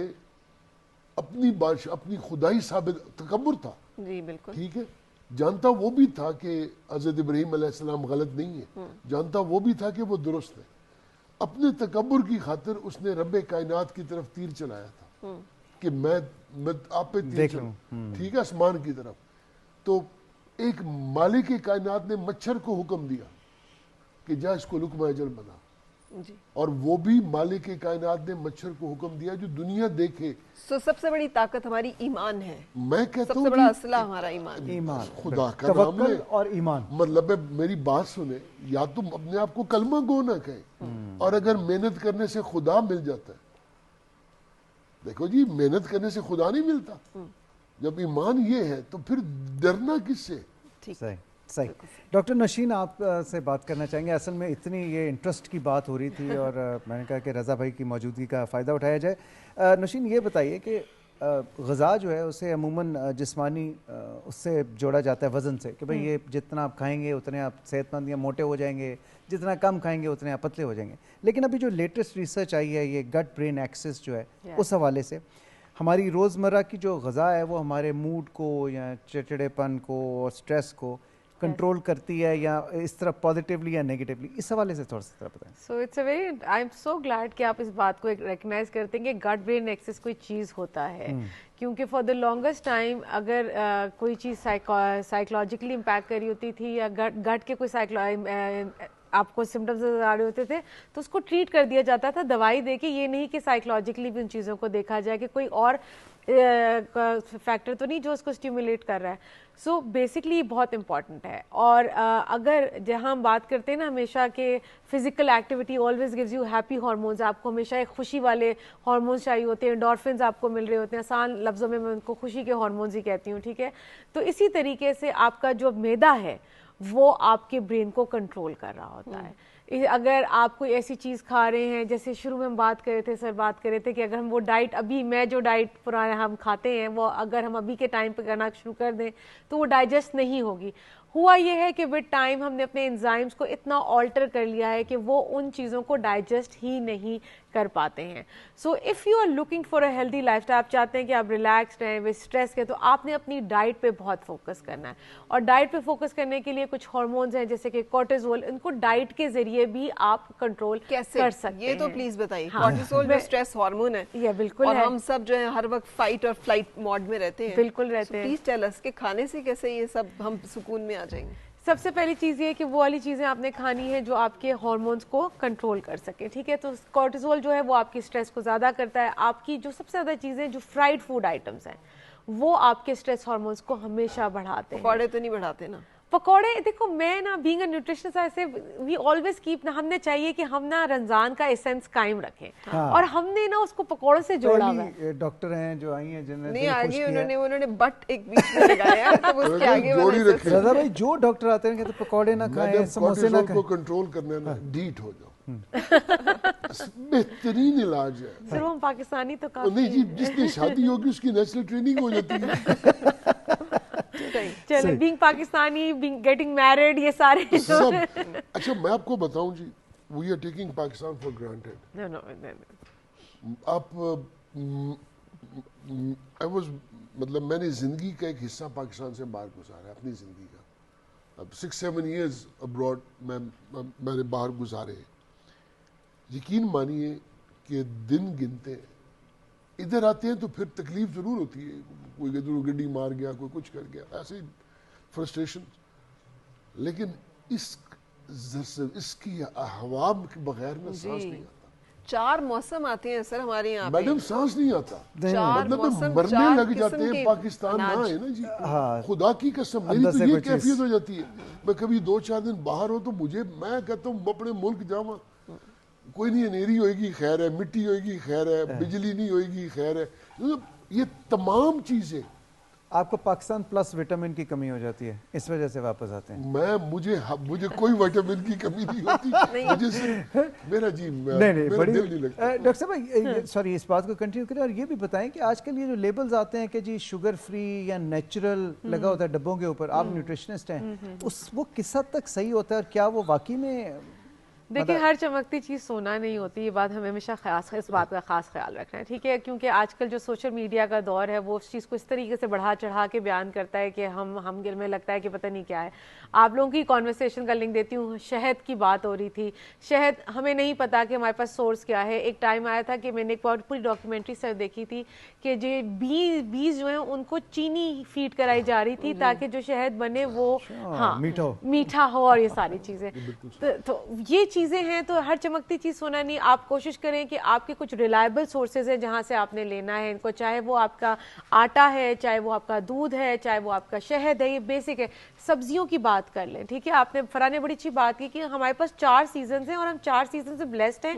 اپنی بادشاہ, اپنی خدائی ثابت, تکبر تھا. جی بالکل ٹھیک ہے, جانتا وہ بھی تھا کہ حضرت ابراہیم علیہ السلام غلط نہیں ہے, جانتا وہ بھی تھا کہ وہ درست ہے. اپنے تکبر کی خاطر اس نے رب کائنات کی طرف تیر چلایا تھا کہ میں آپ پہ تیر چلاؤں, ٹھیک ہے, آسمان کی طرف. تو ایک مالک کائنات نے مچھر کو حکم دیا کہ جا اس کو لقمہ اجل بنا, اور وہ بھی مالک کائنات نے مچھر کو حکم دیا جو دنیا دیکھے. سب سے بڑی طاقت ہماری ایمان ہے. میں کہتا ہوں سب سے بڑا اسلحہ ہمارا ایمان, خدا کا نام لے اور ایمان. مطلب میری بات سنیں, یا تم اپنے آپ کو کلمہ گو نہ کہیں, اور اگر محنت کرنے سے خدا مل جاتا ہے, دیکھو جی محنت کرنے سے خدا نہیں ملتا. جب ایمان یہ ہے تو پھر ڈرنا کس سے؟ صحیح. ڈاکٹر نشین آپ سے بات کرنا چاہیں گے. اصل میں اتنی یہ انٹرسٹ کی بات ہو رہی تھی اور میں نے کہا کہ رضا بھائی کی موجودگی کا فائدہ اٹھایا جائے. نشین یہ بتائیے کہ غذا جو ہے اسے عموماً جسمانی اس سے جوڑا جاتا ہے وزن سے, کہ بھئی یہ جتنا آپ کھائیں گے اتنے آپ صحت مند یا موٹے ہو جائیں گے, جتنا کم کھائیں گے اتنے آپ پتلے ہو جائیں گے. لیکن ابھی جو لیٹسٹ ریسرچ آئی ہے یہ گٹ برین ایکسس جو ہے, اس حوالے سے ہماری روزمرہ کی جو غذا ہے وہ ہمارے موڈ کو یا چڑچڑے پن کو اور سٹریس کو کنٹرول کرتی ہے, یا اس طرح پازیٹیولی یا نیگیٹیولی, اس حوالے سے تھوڑا سا بتائیں. So it's a very, I am so glad کہ آپ اس بات کو ریکگنائز کرتے ہیں کہ گٹ برین ایکسس کوئی چیز ہوتا ہے, کیونکہ فار دا لانگسٹ ٹائم اگر کوئی چیز سائیکولوجیکلی امپیکٹ کری ہوتی تھی یا گٹ کے کوئی آپ کو سمٹمز آ رہے ہوتے تھے تو اس کو ٹریٹ کر دیا جاتا تھا دوائی دے کے. یہ نہیں کہ سائیکولوجیکلی بھی ان چیزوں کو دیکھا جائے کہ کوئی اور فیکٹر تو نہیں جو اس کو اسٹیمولیٹ کر رہا ہے. سو بیسکلی یہ بہت امپورٹنٹ ہے. اور اگر جہاں ہم بات کرتے ہیں نا ہمیشہ کہ physical activity always gives you happy hormones, آپ کو ہمیشہ ایک خوشی والے ہارمونز چاہیے ہوتے ہیں, انڈورفنز آپ کو مل رہے ہوتے ہیں, آسان لفظوں میں ان کو خوشی کے ہارمونز ہی کہتی ہوں, ٹھیک ہے. تو اسی طریقے سے آپ کا جو معدہ ہے وہ آپ کے برین کو کنٹرول کر رہا ہوتا ہے. اگر آپ کوئی ایسی چیز کھا رہے ہیں, جیسے شروع میں ہم بات کر رہے تھے, سر بات کر رہے تھے کہ اگر ہم وہ ڈائٹ ابھی میں جو ڈائٹ پرانے ہم کھاتے ہیں وہ اگر ہم ابھی کے ٹائم پہ کرنا شروع کر دیں تو وہ ڈائجسٹ نہیں ہوگی. ہوا یہ ہے کہ ود ٹائم ہم نے اپنے انزائمز کو اتنا آلٹر کر لیا ہے کہ وہ ان چیزوں کو ڈائجسٹ ہی نہیں کر پاتے ہیں. So if you are looking for a healthy lifestyle, آپ چاہتے ہیں کہ آپ ریلیکسڈ ہیں ود اسٹریس کے, تو آپ نے اپنی ڈائٹ پہ بہت فوکس کرنا ہے. اور ڈائٹ پہ فوکس کرنے کے لیے کچھ ہارمونز ہیں جیسے کہ کورٹیزول, ان کو ڈائٹ کے ذریعے بھی آپ کنٹرول کر سکتے ہیں. یہ تو پلیز بتائیے. کورٹیزول جو اسٹریس ہارمون ہے, یہ بالکل, اور ہم سب جو ہے ہر وقت فائٹ اور فلائٹ موڈ میں رہتے ہیں. بالکل رہتے ہیں. پلیز ٹیل اس کہ کھانے سے کیسے یہ سب ہم سکون میں آ جائیں گے. سب سے پہلی چیز یہ کہ وہ والی چیزیں آپ نے کھانی ہے جو آپ کے ہارمونز کو کنٹرول کر سکے, ٹھیک ہے. تو کورٹیزول جو ہے وہ آپ کی اسٹریس کو زیادہ کرتا ہے. آپ کی جو سب سے زیادہ چیزیں جو فرائیڈ فوڈ آئٹمس ہیں وہ آپ کے اسٹریس ہارمونز کو ہمیشہ بڑھاتے ہیں. پکوڑے تو نہیں بڑھاتے نا. پکوڑے دیکھو, میں نا بینگ اے نیوٹریشنسٹ ایسے وی آلویز کیپ نا, ہم نے چاہیے کہ ہم نا رمضان کا ایسنس قائم رکھیں, اور ہم نے نا اس کو پکوڑوں سے جوڑا ہوا ہے. ڈاکٹر ہیں جو آئی ہیں جنہوں نہیں آگے انہوں نے بٹ ایک بیچ میں لگایا ہے, تو اس کے آگے رضا بھائی جو ڈاکٹر آتے ہیں کہ تو پکوڑے نہ کھائیں, سموسے نہ کھائیں. کو کنٹرول کرنے نا ڈیٹ ہو جاؤ, بہترین علاج ہے. صرف ہم پاکستانی تو کافی نہیں جی, جس کی شادی ہوگی اس کی نیچرل ٹریننگ ہو جاتی ہے. چلے بینگ پاکستانی, گیٹنگ میرڈ, یہ سارے سب. اچھا میں آپ کو بتاؤں جی, we are taking Pakistan for granted. آپ مطلب میں نے زندگی کا ایک حصہ پاکستان سے باہر گزارا, اپنی زندگی کا. اب 6-7 ایئرز ابراڈ میں نے باہر گزارے. یقین مانیے کہ دن گنتے ہیں, ادھر آتے ہیں تو پھر تکلیف ضرور ہوتی ہے, کوئی گڈی مار گیا, کوئی کچھ کر گیا, ایسے فرسٹریشن. لیکن اس کی ہوا کے بغیر میں سانس نہیں آتا. 4 موسم آتے ہیں سر ہمارے یہاں پہ. میڈم سانس نہیں آتا, 4 مطلب موسم, مرنے 4 لگ جاتے ہیں. پاکستان نہ ہے نا جی, خدا کی قسم میری تو یہ کیفیت ہو جاتی ہے. میں کبھی 2-4 دن باہر ہوں تو میں کہتا ہوں اپنے ملک جاواں, کوئی نہیں, انیری ہوئے گی خیر ہے, مٹی ہوئے گی خیر ہے, بجلی نہیں ہوئے گی خیر ہے. یہ تمام چیزیں آپ کو پاکستان پلس وٹامن کی کمی ہو جاتی ہے, اس وجہ سے واپس آتے ہیں. مجھے کوئی وٹامن کی کمی نہیں ہوتی, مجھے صرف میرا جی میرا دل نہیں لگتا. ڈاکٹر صاحب بھائی سوری اس بات کو کنٹینیو کریں, اور یہ بھی بتائیں کہ آج کل یہ جو لیبلز آتے ہیں کہ جی شوگر فری یا نیچرل لگا ہوتا ہے ڈبوں کے اوپر, آپ نیوٹریشنسٹ ہیں, وہ کس حد تک صحیح ہوتا ہے, اور کیا وہ واقعی میں دیکھیں ہر چمکتی چیز سونا نہیں ہوتی, یہ بات ہمیں ہمیشہ اس بات کا خاص خیال رکھنا ہے, ٹھیک ہے. کیونکہ آج کل جو سوشل میڈیا کا دور ہے وہ اس چیز کو اس طریقے سے بڑھا چڑھا کے بیان کرتا ہے کہ ہم دل میں لگتا ہے کہ پتہ نہیں کیا ہے. آپ لوگوں کی کانورسیشن کا لنک دیتی ہوں. شہد کی بات ہو رہی تھی, شہد ہمیں نہیں پتا کہ ہمارے پاس سورس کیا ہے. ایک ٹائم آیا تھا کہ میں نے ایک پوری ڈاکیومنٹری سے دیکھی تھی کہ جو بیز جو ہیں ان کو چینی فیڈ کرائی جا رہی تھی تاکہ جو شہد بنے وہ میٹھا ہو, اور یہ ساری چیزیں. تو یہ چیزیں ہیں, تو ہر چمکتی چیز سونا نہیں. آپ کوشش کریں کہ آپ کے کچھ ریلائبل سورسز ہیں جہاں سے آپ نے لینا ہے ان کو, چاہے وہ آپ کا آٹا ہے, چاہے وہ آپ کا دودھ ہے, چاہے وہ آپ کا شہد ہے, یہ بیسک ہے. سبزیوں کی بات کر لیں, ٹھیک ہے. آپ نے فرح نے بڑی اچھی بات کی کہ ہمارے پاس 4 سیزنز ہیں اور ہم 4 سیزن سے بلیسڈ ہیں.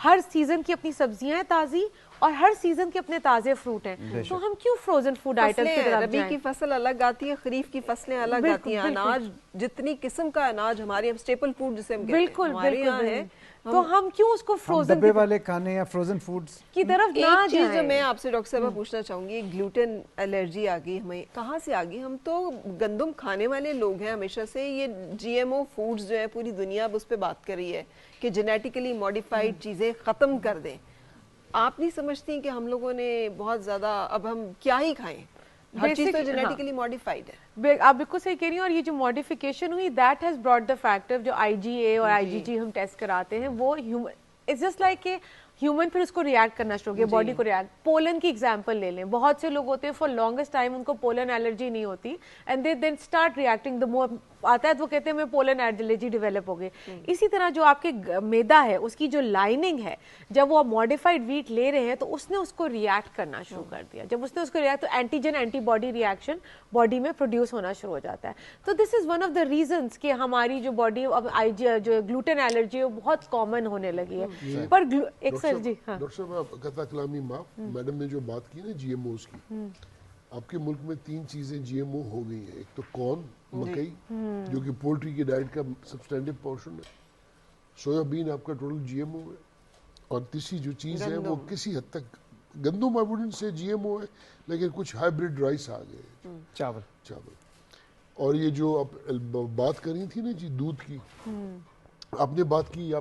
ہر سیزن کی اپنی سبزیاں ہیں تازی, اور ہر سیزن کے اپنے تازے فروٹ ہیں. تو ہم کیوں فروزن فوڈ آئٹم کی طرف جائیں؟ ربی کی فصل الگ آتی ہے, خریف کی فصلیں الگ آتی ہیں. اناج جتنی قسم کا اناج ہمارے اسٹیپل فوڈ جسے ہم کہتے ہیں ہمارے یہاں ہے, تو ہم کیوں اس کو فروزن ڈبے والے کھانے یا فروزن فوڈز کی طرف نہ جائیں؟ ایک چیز جو میں آپ سے ڈاکٹر صاحبہ پوچھنا چاہوں گی, گلوٹن الرجی آ گئی ہمیں, کہاں سے آ گئی؟ ہم تو گندم کھانے والے لوگ ہیں ہمیشہ سے. یہ جی ایم او فوڈز جو ہے پوری دنیا اب اس پہ بات کر رہی ہے کہ جینیٹیکلی موڈیفائڈ چیزیں ختم کر دیں. آپ نہیں سمجھتی کہ ہم لوگوں نے بہت زیادہ, اب ہم کیا ہی کھائیں, ہر چیز تو جینیٹیکلی موڈیفائڈ ہے. آپ بالکل صحیح کہہ رہی ہیں. اور یہ جو موڈیفیکیشن ہوئی that has brought the factor, جو آئی جی اے اور آئی جی جی ہم ٹیسٹ کراتے ہیں وہ اٹس جسٹ لائک کہ ہیومن پھر اس کو ریئیکٹ کرنا شروع کیا, باڈی کو ریئیکٹ. پولن کی ایگزامپل لے لیں, بہت سے لوگ ہوتے ہیں فار لانگسٹ ٹائم ان کو پولن الرجی نہیں ہوتی, and they then start reacting the more آتا ہے تو وہ کہتے ہیں میں پولن الرجی ڈیولپ ہو گئی. اسی طرح جو آپ کے میدا ہے اس کی جو لائننگ ہے, جب وہ آپ ماڈیفائڈ ویٹ لے رہے ہیں تو اس نے اس کو ریئیکٹ کرنا شروع کر دیا. جب اس نے اس کو ریئیکٹ, تو antigen antibody reaction body میں پروڈیوس ہونا شروع ہو جاتا ہے. تو this is one of the reasons کہ ہماری جو باڈی اب جو گلوٹن الرجی ہے وہ بہت کامن ہونے لگی ہے. پر ایک سر جی ہاں ڈاکٹر صاحب قطع کلامی معاف, میڈم نے جو بات کی نا جی ایم اوز کی, آپ کے ملک میں 3 چیزیں جی ایم او ہو گئی ہیں. ایک تو کارن, مکئی جو کہ پولٹری کی ڈائٹ کا سبسٹینٹو پورشن ہے, سویا بین آپ کا ٹوٹل جی ایم او ہے, اور تیسری جو چیز ہے وہ کسی حد تک گندم سے جی ایم او ہے, لیکن کچھ ہائیبریڈ رائس آ گئے, چاول. اور یہ جو آپ بات کر رہی تھی نا جی دودھ کی، آپ نے بات کی،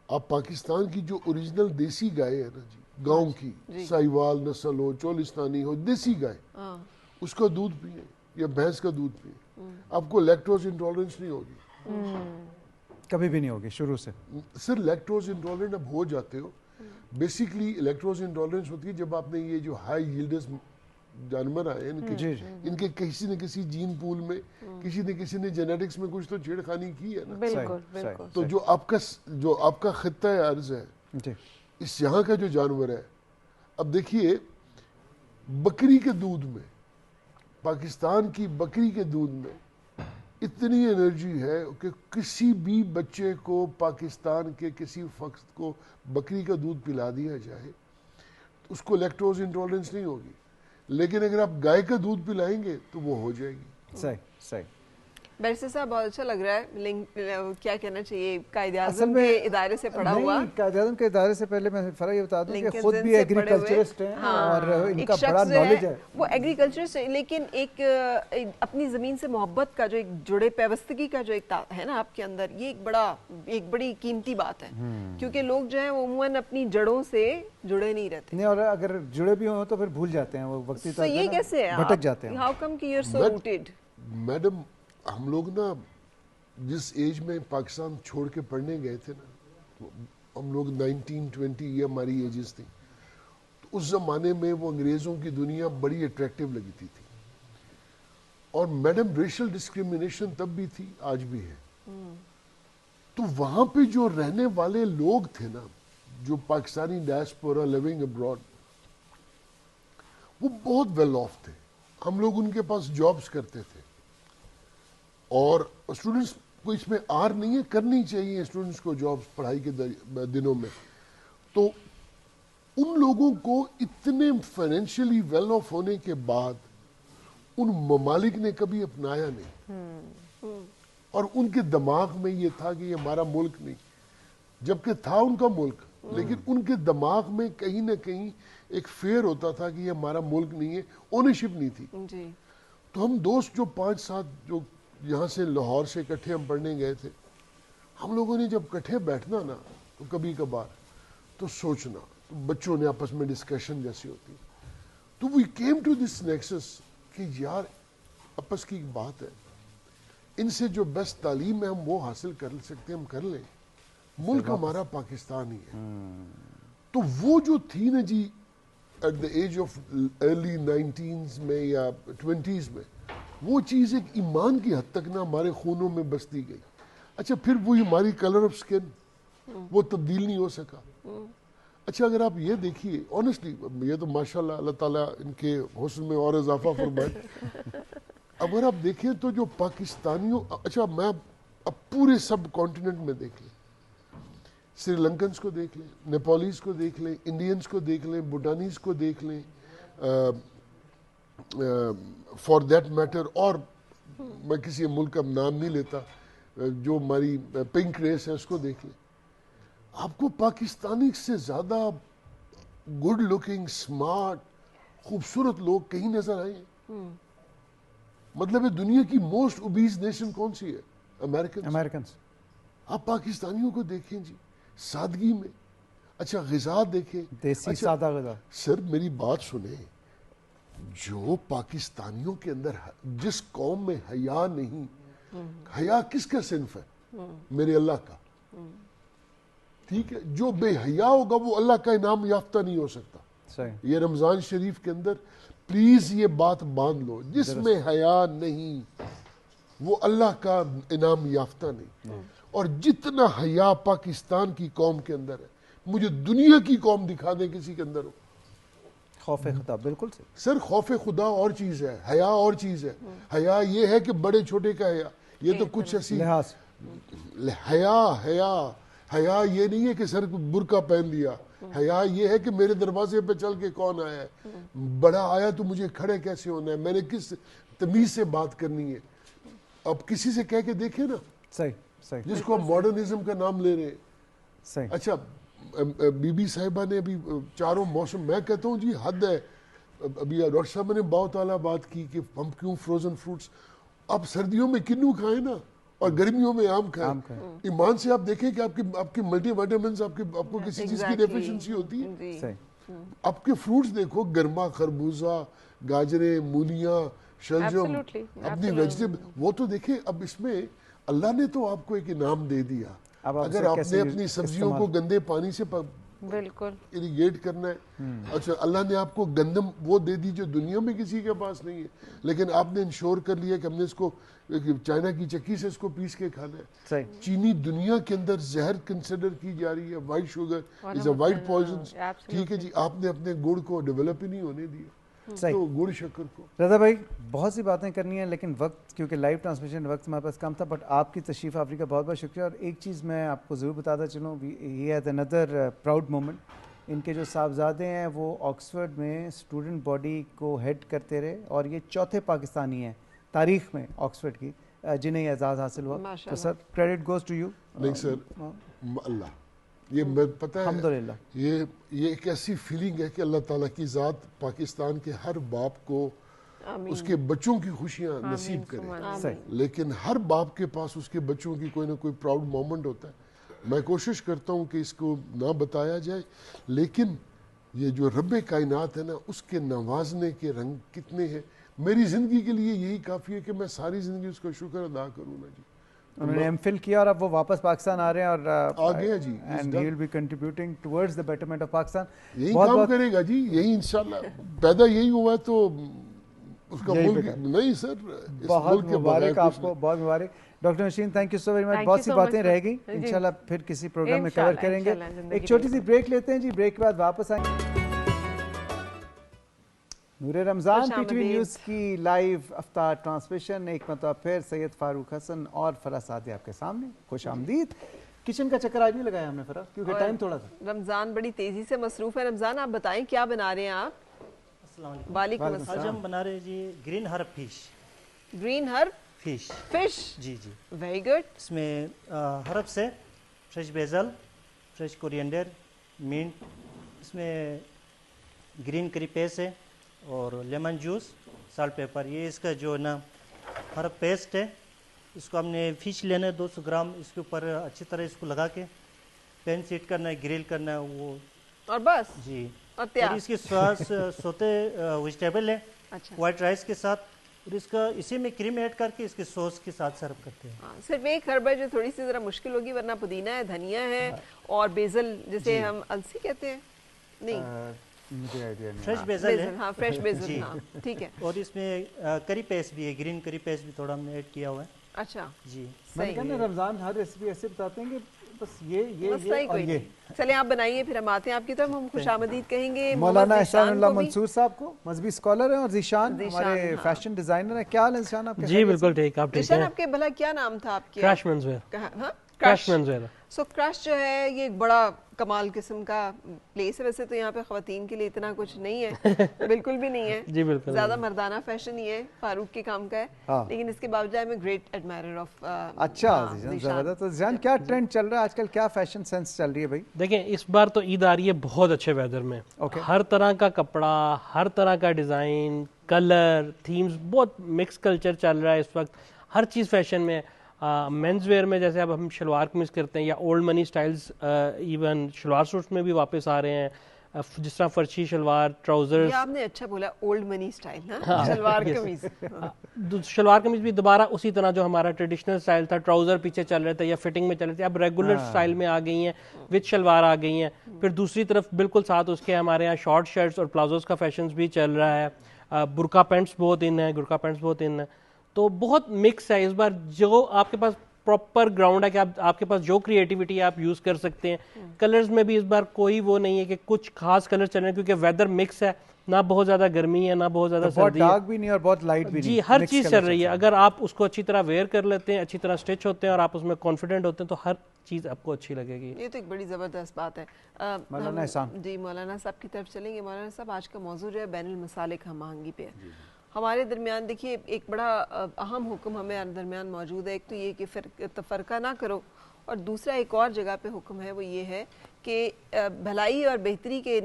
آپ پاکستان کی جو اوریجنل دیسی گائے ہے نا جی، گاؤں کی ساہیوال نسل ہو، چولستانی ہو، دیسی گائے، اس کا دودھ پئیں یا بھینس کا دودھ پئیں، آپ کو لیکٹوز انٹالرنس نہیں ہوگی، کبھی بھی نہیں ہوگی شروع سے. سر لیکٹوز انٹالرنٹ اب ہو جاتے ہو. بیسیکلی لیکٹوز انٹالرنس ہوتی ہے جب آپ نے یہ جو ہائی ییلڈرز جانور آئے ہیں ان کے کسی نہ کسی جین پول میں کسی نہ کسی نے جینیٹکس میں کچھ تو چھیڑ خانی کی ہے نا. بالکل بالکل. تو جو آپ کا خطہ ارض ہے، اس یہاں کا جو جانور ہے، اب دیکھیے بکری کے دودھ میں، پاکستان کی بکری کے دودھ میں اتنی انرجی ہے کہ کسی بھی بچے کو پاکستان کے کسی وقت کو بکری کا دودھ پلا دیا جائے تو اس کو لیکٹوز انٹالرنس نہیں ہوگی، لیکن اگر آپ گائے کا دودھ پلائیں گے تو وہ ہو جائے گی. صحیح. بیرسٹر صاحب بہت اچھا لگ رہا ہے، کیا کہنا چاہیے، قائد اعظم کے ادارے سے پڑھا ہوا. قائد اعظم کے ادارے سے پہلے میں فرح یہ بتا دوں کہ خود بھی ایگریکلچرسٹ ہیں اور ان کا بڑا نالج ہے. وہ ایگریکلچرسٹ لیکن ایک اپنی زمین سے محبت کا جو ایک جڑے پیوستگی کا جو ایک ہے نا آپ کے اندر، یہ ایک بڑی قیمتی بات ہے، کیونکہ لوگ جو ہیں وہ عموماً اپنی جڑوں سے جڑے نہیں رہتے. نہیں، اور اگر جڑے بھی ہوں تو پھر بھول جاتے ہیں، وہ وقتی طور یہ کیسے ہے، بھٹک جاتے ہیں. ہاؤ کم کہ you are so rooted. Madam ہم لوگ نا جس ایج میں پاکستان چھوڑ کے پڑھنے گئے تھے نا، ہم لوگ 19-20 یہ ہماری ایجز تھی، تو اس زمانے میں وہ انگریزوں کی دنیا بڑی اٹریکٹیو لگتی تھی. اور میڈم ریشل ڈسکریمنیشن تب بھی تھی، آج بھی ہے. تو وہاں پہ جو رہنے والے لوگ تھے نا، جو پاکستانی ڈائسپورا لیونگ ابراڈ، وہ بہت ویل آف تھے. ہم لوگ ان کے پاس جابز کرتے تھے، اور اسٹوڈنٹس کو اس میں آر نہیں ہے، کرنی چاہیے اسٹوڈنٹس کو جابز پڑھائی کے دنوں میں. تو ان لوگوں کو اتنے فائنینشلی ویل آف ہونے کے بعد ان ممالک نے کبھی اپنایا نہیں، اور ان کے دماغ میں یہ تھا کہ یہ ہمارا ملک نہیں، جبکہ تھا ان کا ملک، لیکن ان کے دماغ میں کہیں نہ کہیں ایک فیئر ہوتا تھا کہ یہ ہمارا ملک نہیں ہے، اونرشپ نہیں تھی. تو ہم دوست جو 5-7 جو یہاں سے لاہور سے اکٹھے ہم پڑھنے گئے تھے، ہم لوگوں نے جب اکٹھے بیٹھنا نا تو کبھی کبھار تو سوچنا، تو بچوں نے آپس میں ڈسکشن جیسی ہوتی، تو we came to this nexus کہ یار آپس کی بات ہے، ان سے جو بیسٹ تعلیم ہے ہم وہ حاصل کر سکتے ہیں، ہم کر لیں، ملک ہمارا پاکستان ہی ہے. تو وہ جو تھی نا جی at the age of early 19s میں یا 20s میں، وہ چیز ایک ایمان کی حد تک نا ہمارے خونوں میں بستی گئی. اچھا پھر وہی ہماری کلر آف سکن وہ تبدیل نہیں ہو سکا. اچھا اگر آپ یہ دیکھیے آنیسٹلی، یہ تو ماشاءاللہ اللہ تعالیٰ ان کے حسن میں اور اضافہ فرمائے. اگر آپ دیکھیں تو جو پاکستانیوں، اچھا میں اب پورے سب کانٹیننٹ میں دیکھ لیں، سری لنکنز کو دیکھ لیں، نیپالیز کو دیکھ لیں، انڈینز کو دیکھ لیں، بھوٹانیز کو دیکھ لیں، فار دیٹ میٹر، اور میں کسی ملک کا نام نہیں لیتا، جو ہماری پنک ریس ہے اس کو دیکھ لیں. آپ کو پاکستانی سے زیادہ گڈ لکنگ، اسمارٹ، خوبصورت لوگ کہیں نظر آئے ہیں؟ مطلب ہے دنیا کی موسٹ اوبیز نیشن کون سی ہے؟ امریکنز. آپ پاکستانیوں کو دیکھیں جی، سادگی میں. اچھا غذا دیکھیں، دیسی سادہ غذا. سر میری بات سنیں، جو پاکستانیوں کے اندر جس قوم میں حیا نہیں، حیا کس کا صنف ہے؟ میرے اللہ کا. ٹھیک ہے، جو بے حیا ہوگا وہ اللہ کا انعام یافتہ نہیں ہو سکتا. یہ رمضان شریف کے اندر پلیز یہ بات باندھ لو، جس میں حیا نہیں وہ اللہ کا انعام یافتہ نہیں. اور جتنا حیا پاکستان کی قوم کے اندر ہے، مجھے دنیا کی قوم دکھا دیں کسی کے اندر ہو. خوف خدا، بالکل سر خوف خدا اور چیز ہے، حیا اور چیز ہے. حیا یہ ہے کہ بڑے چھوٹے کا حیا، یہ تو کچھ ایسی حیا یہ نہیں ہے کہ سر برقع پہن لیا. حیا یہ ہے کہ میرے دروازے پہ چل کے کون آیا ہے، بڑا آیا تو مجھے کھڑے کیسے ہونا ہے، میں نے کس تمیز سے بات کرنی ہے. اب کسی سے کہہ کے دیکھیں نا، صحیح جس کو ماڈرنزم کا نام لے رہے ہیں. اچھا بی بی صاحبہ نے ابھی چاروں موسم، میں کہتا ہوں جی حد ہے ابھی ڈاکٹر صاحب نے بہت اعلیٰ بات کی کہ ہم کیوں فروزن فروٹس، آپ سردیوں میں کنو کھائیں نا اور گرمیوں میں آم کھائیں. ایمان سے آپ دیکھیں کہ آپ کے ملٹی وائٹامنز آپ کو کسی چیز کی ڈیفیشنسی ہوتی ہے. آپ کے فروٹس دیکھو، گرما، خربوزہ، گاجریں، مولیاں، شلجم، اپنی ویجیٹیبل، وہ تو دیکھیں. اب اس میں اللہ نے تو آپ کو ایک انعام دے دیا. اگر آپ نے اپنی سبزیوں کو گندے پانی سے بالکل ایریگیٹ کرنا ہے، اچھا اللہ نے آپ کو گندم وہ دے دی جو دنیا میں کسی کے پاس نہیں ہے، لیکن آپ نے انشور کر لیا کہ ہم نے اس کو چائنا کی چکی سے اس کو پیس کے کھانا ہے. چینی دنیا کے اندر زہر کنسیڈر کی جا رہی ہے، white sugar is a white poison. ٹھیک ہے جی، آپ نے اپنے گڑ کو ڈیولپ ہی نہیں ہونے دیا، تو گڑ شکر کو. رضا بھائی بہت سی باتیں کرنی ہیں لیکن وقت، کیونکہ لائیو ٹرانسمیشن وقت ہمارے پاس کم تھا، بٹ آپ کی تشریف آوری کا بہت بہت شکریہ. اور ایک چیز میں آپ کو ضرور بتاتا چلوں، یہ ہے اندر پراؤڈ مومنٹ. ان کے جو صاحبزادے ہیں وہ آکسفورڈ میں اسٹوڈنٹ باڈی کو ہیڈ کرتے رہے، اور یہ چوتھے پاکستانی ہیں تاریخ میں آکسفورڈ کی جنہیں یہ اعزاز حاصل ہوا. تو سر کریڈٹ گوز ٹو یو. نہیں سر، اللہ یہ پتہ ہے الحمدللہ، یہ ایک ایسی فیلنگ ہے کہ اللہ تعالیٰ کی ذات پاکستان کے ہر باپ کو اس کے بچوں کی خوشیاں نصیب کرے. لیکن ہر باپ کے پاس اس کے بچوں کی کوئی نہ کوئی پراؤڈ مومنٹ ہوتا ہے. میں کوشش کرتا ہوں کہ اس کو نہ بتایا جائے، لیکن یہ جو رب کائنات ہے نا، اس کے نوازنے کے رنگ کتنے ہیں. میری زندگی کے لیے یہی کافی ہے کہ میں ساری زندگی اس کا شکر ادا کروں نا جی. انہوں نے ایم فل کیا اور اب وہ واپس پاکستان آ رہے ہیں، اور آ گیا جی، and he will be contributing towards the betterment of Pakistan. یہی کام کرے گا جی، یہی انشاءاللہ. پیدا یہی ہوا ہے تو اس کا ملک نہیں سر. بہت مبارک آپ کو، بہت مبارک. ڈاکٹر نشین thank you so very much. بہت سی باتیں رہ گئیں، انشاءاللہ پھر کسی پروگرام میں کور کریں گے. ایک چھوٹی سی بریک لیتے ہیں جی، بریک کے بعد واپس آئیں گے. نور رمضان پی ٹی وی نیوز کی لائیو افطار ٹرانسمیشن ایک مرتبہ پھر سید فاروق حسن اور فرح سعدی آپ کے سامنے. خوش آمدید. کچن کا چکر آج نہیں لگایا ہم نے فرح، کیونکہ ٹائم تھوڑا تھا. رمضان بڑی تیزی سے مصروف ہے. رمضان آپ بتائیں کیا بنا رہے ہیں آپ؟ السلام علیکم. وعلیکم السلام. آج ہم بنا رہے ہیں جی green herb fish. Green herb fish. Fish. جی جی ویری گڈ. اس میں ہرب سے fresh basil, fresh coriander, mint, اس میں گرین کری پیسٹ ہے اور لیمن جوس، سالٹ پیپر. یہ اس کا جو ہے نا ہرب پیسٹ ہے. اس کو ہم نے فش لینا ہے 200 گرام. اس کے اوپر اچھی طرح اس کو لگا کے پین سیٹ کرنا ہے، گریل کرنا ہے وہ، اور بس. جی. اور اس کے ساتھ سوتے ویجیٹیبل ہے وائٹ رائس کے ساتھ، اور اس کا اسی میں کریم ایڈ کر کے اس کے سوس کے ساتھ سرو کرتے ہیں. صرف ایک ہرب ہے جو تھوڑی سی ذرا مشکل ہوگی، ورنہ پودینہ ہے، دھنیا ہے اور بیزل جسے ہم السی کہتے ہیں. نہیں، مجھے آئیڈیا نہیں. فریش بیزل ہے. ہاں فریش بیزل. ہاں ٹھیک ہے. اور اس میں کری پیسٹ بھی ہے، گرین کری پیسٹ بھی تھوڑا ہم نے ایڈ کیا ہوا ہے. اچھا جی. میں نے کہا نا رمضان ہر ریسیپی ایسے بتاتے ہیں کہ بس یہ اور یہ. چلیں آپ بنائیے، پھر ہم آتے ہیں آپ کی طرف. ہم خوش آمدید کہیں گے مولانا احسان اللہ منصور صاحب کو، مذہبی اسکالر ہیں، اور ذیشان ہمارے فیشن ڈیزائنر ہیں. کیا حال ہے ذیشان آپ کے؟ جی بالکل ٹھیک. آپ ٹھیک ذیشان ہیں؟ آپ کے بھلا کیا نام تھا آپ کے؟ کرش مینز ویئر. ہاں کرش مینز ویئر. سو کرش جو ہے یہ ایک بڑا کمال قسم کا پلیس ہے. ویسے تو یہاں پہ خواتین کے لیے اتنا کچھ نہیں ہے، بالکل بھی نہیں ہے. جی بالکل. زیادہ مردانہ فیشن ہی ہے، فاروق کے کام کا ہے، لیکن اس کے باوجود آئی ایم گریٹ ایڈمائرر آف. اچھا ذیشان زبردست. تو ذیشان کیا ٹرینڈ چل رہا ہے آج کل، کیا فیشن سینس چل رہی ہے بھائی؟ دیکھیں اس بار تو عید آ رہی ہے بہت اچھے ویدر میں. ہر طرح کا کپڑا، ہر طرح کا ڈیزائن، کلر، تھیمز، بہت مکس کلچر چل رہا ہے اس وقت. ہر چیز فیشن میں. مینز ویئر میں جیسے اب ہم شلوار قمیض کرتے ہیں یا اولڈ منی سٹائلز، ایون شلوار سوٹس میں بھی واپس آ رہے ہیں، جس طرح فرشی شلوار، ٹراؤزرز. آپ نے اچھا بولا، اولڈ منی سٹائل. شلوار قمیض. شلوار قمیض بھی دوبارہ اسی طرح جو ہمارا ٹریڈیشنل سٹائل تھا، ٹراؤزر پیچھے چل رہے تھے یا فٹنگ میں چل رہے تھے، اب ریگولر سٹائل میں آ گئی ہیں، وتھ شلوار آ گئی ہیں. پھر دوسری طرف بالکل ساتھ اس کے ہمارے یہاں شارٹ شرٹس اور پلازوز کا فیشنز بھی چل رہا ہے. برقع پینٹس بہت ان ہیں، گرقہ پینٹس بہت ان ہیں. تو بہت مکس ہے اس بار. جو آپ کے پاس پراپر گراؤنڈ ہے کہ آپ کے پاس جو کریٹیوٹی آپ یوز کر سکتے ہیں. کلرز میں بھی اس بار کوئی وہ نہیں ہے کہ کچھ خاص کلر چل رہے ہیں، کیونکہ ویدر مکس ہے، نہ بہت زیادہ گرمی ہے نہ بہت زیادہ سردی ہے، بہت ڈارک بھی نہیں اور بہت لائٹ بھی نہیں. جی ہر چیز چل رہی ہے. اگر آپ اس کو اچھی طرح ویئر کر لیتے ہیں، اچھی طرح اسٹچ ہوتے ہیں اور آپ اس میں کانفیڈنٹ ہوتے ہیں تو ہر چیز آپ کو اچھی لگے گی. یہ تو ایک بڑی زبردست بات ہے. مولانا احسان جی مولانا صاحب کی طرف چلیں گے. مولانا صاحب آج کا موضوع جو ہے بین المسالک ہم آہنگی پہ ہے. ہمارے درمیان دیکھیے ایک بڑا اہم حکم ہمیں درمیان موجود ہے. ایک تو یہ کہ تفرقہ نہ کرو، اور دوسرا ایک اور جگہ پہ حکم ہے وہ یہ ہے کہ بھلائی اور بہتری کے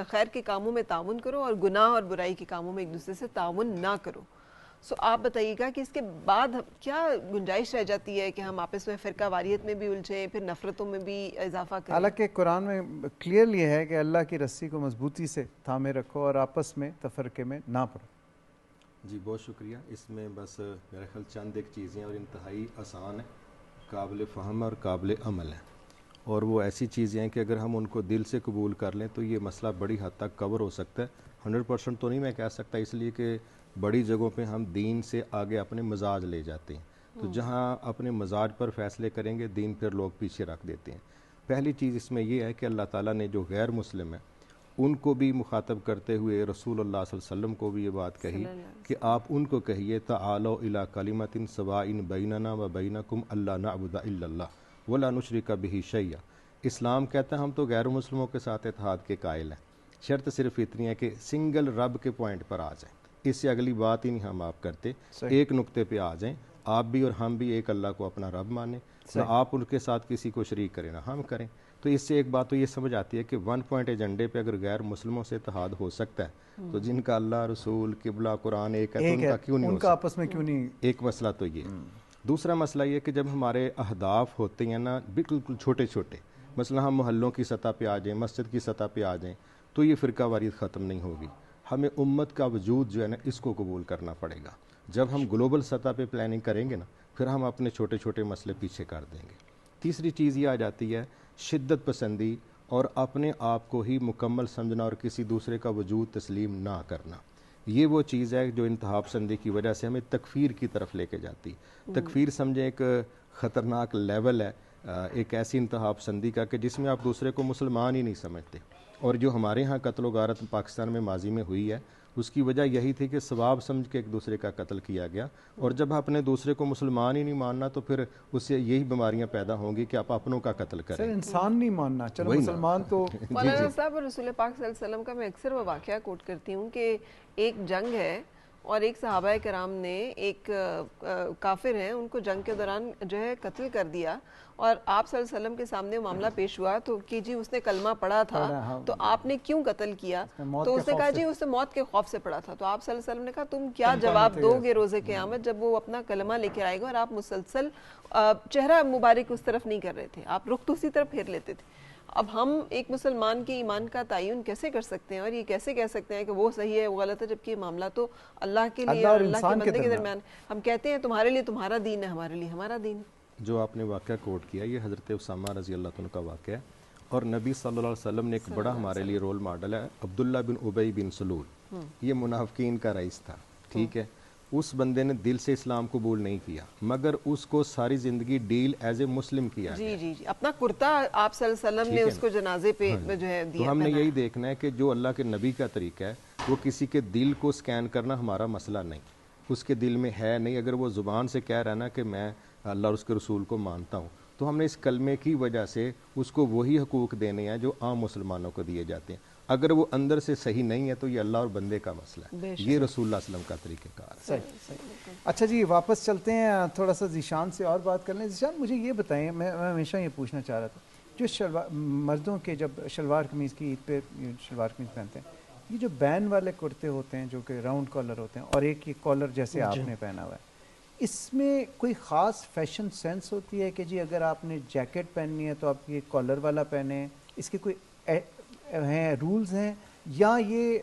خیر کے کاموں میں تعاون کرو اور گناہ اور برائی کے کاموں میں ایک دوسرے سے تعاون نہ کرو. سو آپ بتائیے گا کہ اس کے بعد کیا گنجائش رہ جاتی ہے کہ ہم آپس میں فرقہ واریت میں بھی الجھیں, پھر نفرتوں میں بھی اضافہ کریں؟ حالانکہ قرآن میں کلیئرلی ہے کہ اللہ کی رسی کو مضبوطی سے تھامے رکھو اور آپس میں تفرقے میں نہ پڑو. جی بہت شکریہ. اس میں بس میرے خیال چند ایک چیزیں اور انتہائی آسان ہیں, قابل فہم اور قابل عمل ہیں, اور وہ ایسی چیزیں ہیں کہ اگر ہم ان کو دل سے قبول کر لیں تو یہ مسئلہ بڑی حد تک کور ہو سکتا ہے. 100% تو نہیں میں کہہ سکتا, اس لیے کہ بڑی جگہوں پہ ہم دین سے آگے اپنے مزاج لے جاتے ہیں, تو جہاں اپنے مزاج پر فیصلے کریں گے دین پھر لوگ پیچھے رکھ دیتے ہیں. پہلی چیز اس میں یہ ہے کہ اللہ تعالیٰ نے جو غیر مسلم ہیں ان کو بھی مخاطب کرتے ہوئے رسول اللہ صلی اللہ علیہ وسلم کو بھی یہ بات کہی کہ آپ ان کو کہیے تعالوا الی کلمۃ سواء بیننا و بینکم الا نعبد الا اللہ ولا نشرک بہ شیئا. اسلام کہتا ہے ہم تو غیر مسلموں کے ساتھ اتحاد کے قائل ہیں, شرط صرف اتنی ہے کہ سنگل رب کے پوائنٹ پر آ جائیں, اس سے اگلی بات ہی نہیں ہم آپ کرتے, ایک نقطے پہ آ جائیں, آپ بھی اور ہم بھی ایک اللہ کو اپنا رب مانیں, نہ آپ ان کے ساتھ کسی کو شریک کریں نہ ہم کریں. تو اس سے ایک بات تو یہ سمجھ آتی ہے کہ 1 پوائنٹ ایجنڈے پہ اگر غیر مسلموں سے اتحاد ہو سکتا ہے تو جن کا اللہ رسول قبلہ قرآن ایک ہے تو ان کا کیوں نہیں ہو سکتا, آپس میں کیوں نہیں. ایک مسئلہ تو یہ. دوسرا مسئلہ یہ کہ جب ہمارے اہداف ہوتے ہیں نا بالکل چھوٹے چھوٹے, مثلا ہم محلوں کی سطح پہ آ جائیں, مسجد کی سطح پہ آ جائیں, تو یہ فرقہ واریت ختم نہیں ہوگی. ہمیں امت کا وجود جو ہے نا اس کو قبول کرنا پڑے گا. جب ہم گلوبل سطح پہ پلاننگ کریں گے نا پھر ہم اپنے چھوٹے چھوٹے مسئلے پیچھے کر دیں گے. تیسری چیز یہ آ جاتی ہے شدت پسندی اور اپنے آپ کو ہی مکمل سمجھنا اور کسی دوسرے کا وجود تسلیم نہ کرنا. یہ وہ چیز ہے جو انتہا پسندی کی وجہ سے ہمیں تکفیر کی طرف لے کے جاتی. تکفیر سمجھیں ایک خطرناک لیول ہے ایک ایسی انتہا پسندی کا کہ جس میں آپ دوسرے کو مسلمان ہی نہیں سمجھتے. اور جو ہمارے ہاں قتل و غارت پاکستان میں ماضی میں ہوئی ہے اس کی وجہ یہی تھی کہ ثواب سمجھ کے ایک دوسرے کا قتل کیا گیا, اور جب اپنے دوسرے کو مسلمان ہی نہیں ماننا تو پھر اس سے یہی بیماریاں پیدا ہوں گی کہ آپ اپنوں کا قتل کریں. سر انسان نہیں ماننا, چلو مسلمان تو. مولانا صاحب رسول پاک صلی اللہ علیہ وسلم کا میں اکثر وہ واقعہ کوٹ کرتی ہوں کہ ایک جنگ ہے اور ایک صحابہ کرام نے ایک کافر ہیں ان کو جنگ کے دوران جو ہے قتل کر دیا, اور آپ صلی اللہ علیہ وسلم کے سامنے معاملہ پیش ہوا تو کہ جی اس نے کلمہ پڑھا تھا تو آپ نے کیوں قتل کیا, تو اس نے کہا جی اس نے موت کے خوف سے پڑھا تھا. تو آپ صلی اللہ علیہ وسلم نے کہا تم کیا جواب دو گے روز قیامت جب وہ اپنا کلمہ لے کے آئے گا اور آپ مسلسل چہرہ مبارک اس طرف نہیں کر رہے تھے, آپ رخ تو اسی طرف پھیر لیتے تھے. اب ہم ایک مسلمان کے ایمان کا تعین کیسے کر سکتے ہیں اور یہ کیسے کہہ سکتے ہیں کہ وہ صحیح ہے وہ غلط ہے, جبکہ یہ معاملہ تو اللہ کے لیے اور اللہ کے بندے کے درمیان. ہم کہتے ہیں تمہارے لیے تمہارا دین ہے, ہمارے لیے ہمارا دین. جو آپ نے واقعہ کوٹ کیا یہ حضرت اسامہ رضی اللہ عنہ کا واقعہ ہے, اور نبی صلی اللہ علیہ وسلم نے ایک بڑا ہمارے لیے رول ماڈل ہے عبداللہ بن ابی بن سلول. یہ منافقین کا رئیس تھا, ٹھیک ہے, اس بندے نے دل سے اسلام قبول نہیں کیا مگر اس کو ساری زندگی ڈیل ایز اے مسلم کیا. جی جی جی, اپنا کرتا آپ صلی اللہ علیہ وسلم نے اس کو جنازے پہ جو ہے دیا. تو ہم نے یہی دیکھنا ہے کہ جو اللہ کے نبی کا طریقہ ہے وہ کسی کے دل کو سکین کرنا ہمارا مسئلہ نہیں, اس کے دل میں ہے نہیں, اگر وہ زبان سے کہہ رہا نا کہ میں اللہ اور اس کے رسول کو مانتا ہوں تو ہم نے اس کلمے کی وجہ سے اس کو وہی حقوق دینے ہیں جو عام مسلمانوں کو دیے جاتے ہیں. اگر وہ اندر سے صحیح نہیں ہے تو یہ اللہ اور بندے کا مسئلہ ہے, یہ رسول اللہ علیہ وسلم کا طریقہ کار ہے. صحیح. اچھا جی واپس چلتے ہیں, تھوڑا سا ذیشان سے اور بات کر لیں. ذیشان مجھے یہ بتائیں, میں ہمیشہ یہ پوچھنا چاہ رہا تھا, جو مردوں کے جب شلوار قمیض کی عید پہ شلوار قمیض پہنتے ہیں, یہ جو بین والے کرتے ہوتے ہیں جو کہ راؤنڈ کالر ہوتے ہیں اور ایک یہ کالر جیسے آپ نے پہنا ہوا ہے, اس میں کوئی خاص فیشن سینس ہوتی ہے کہ جی اگر آپ نے جیکٹ پہننی ہے تو آپ یہ کالر والا پہنیں, اس کے کوئی ہیں رولز ہیں یا یہ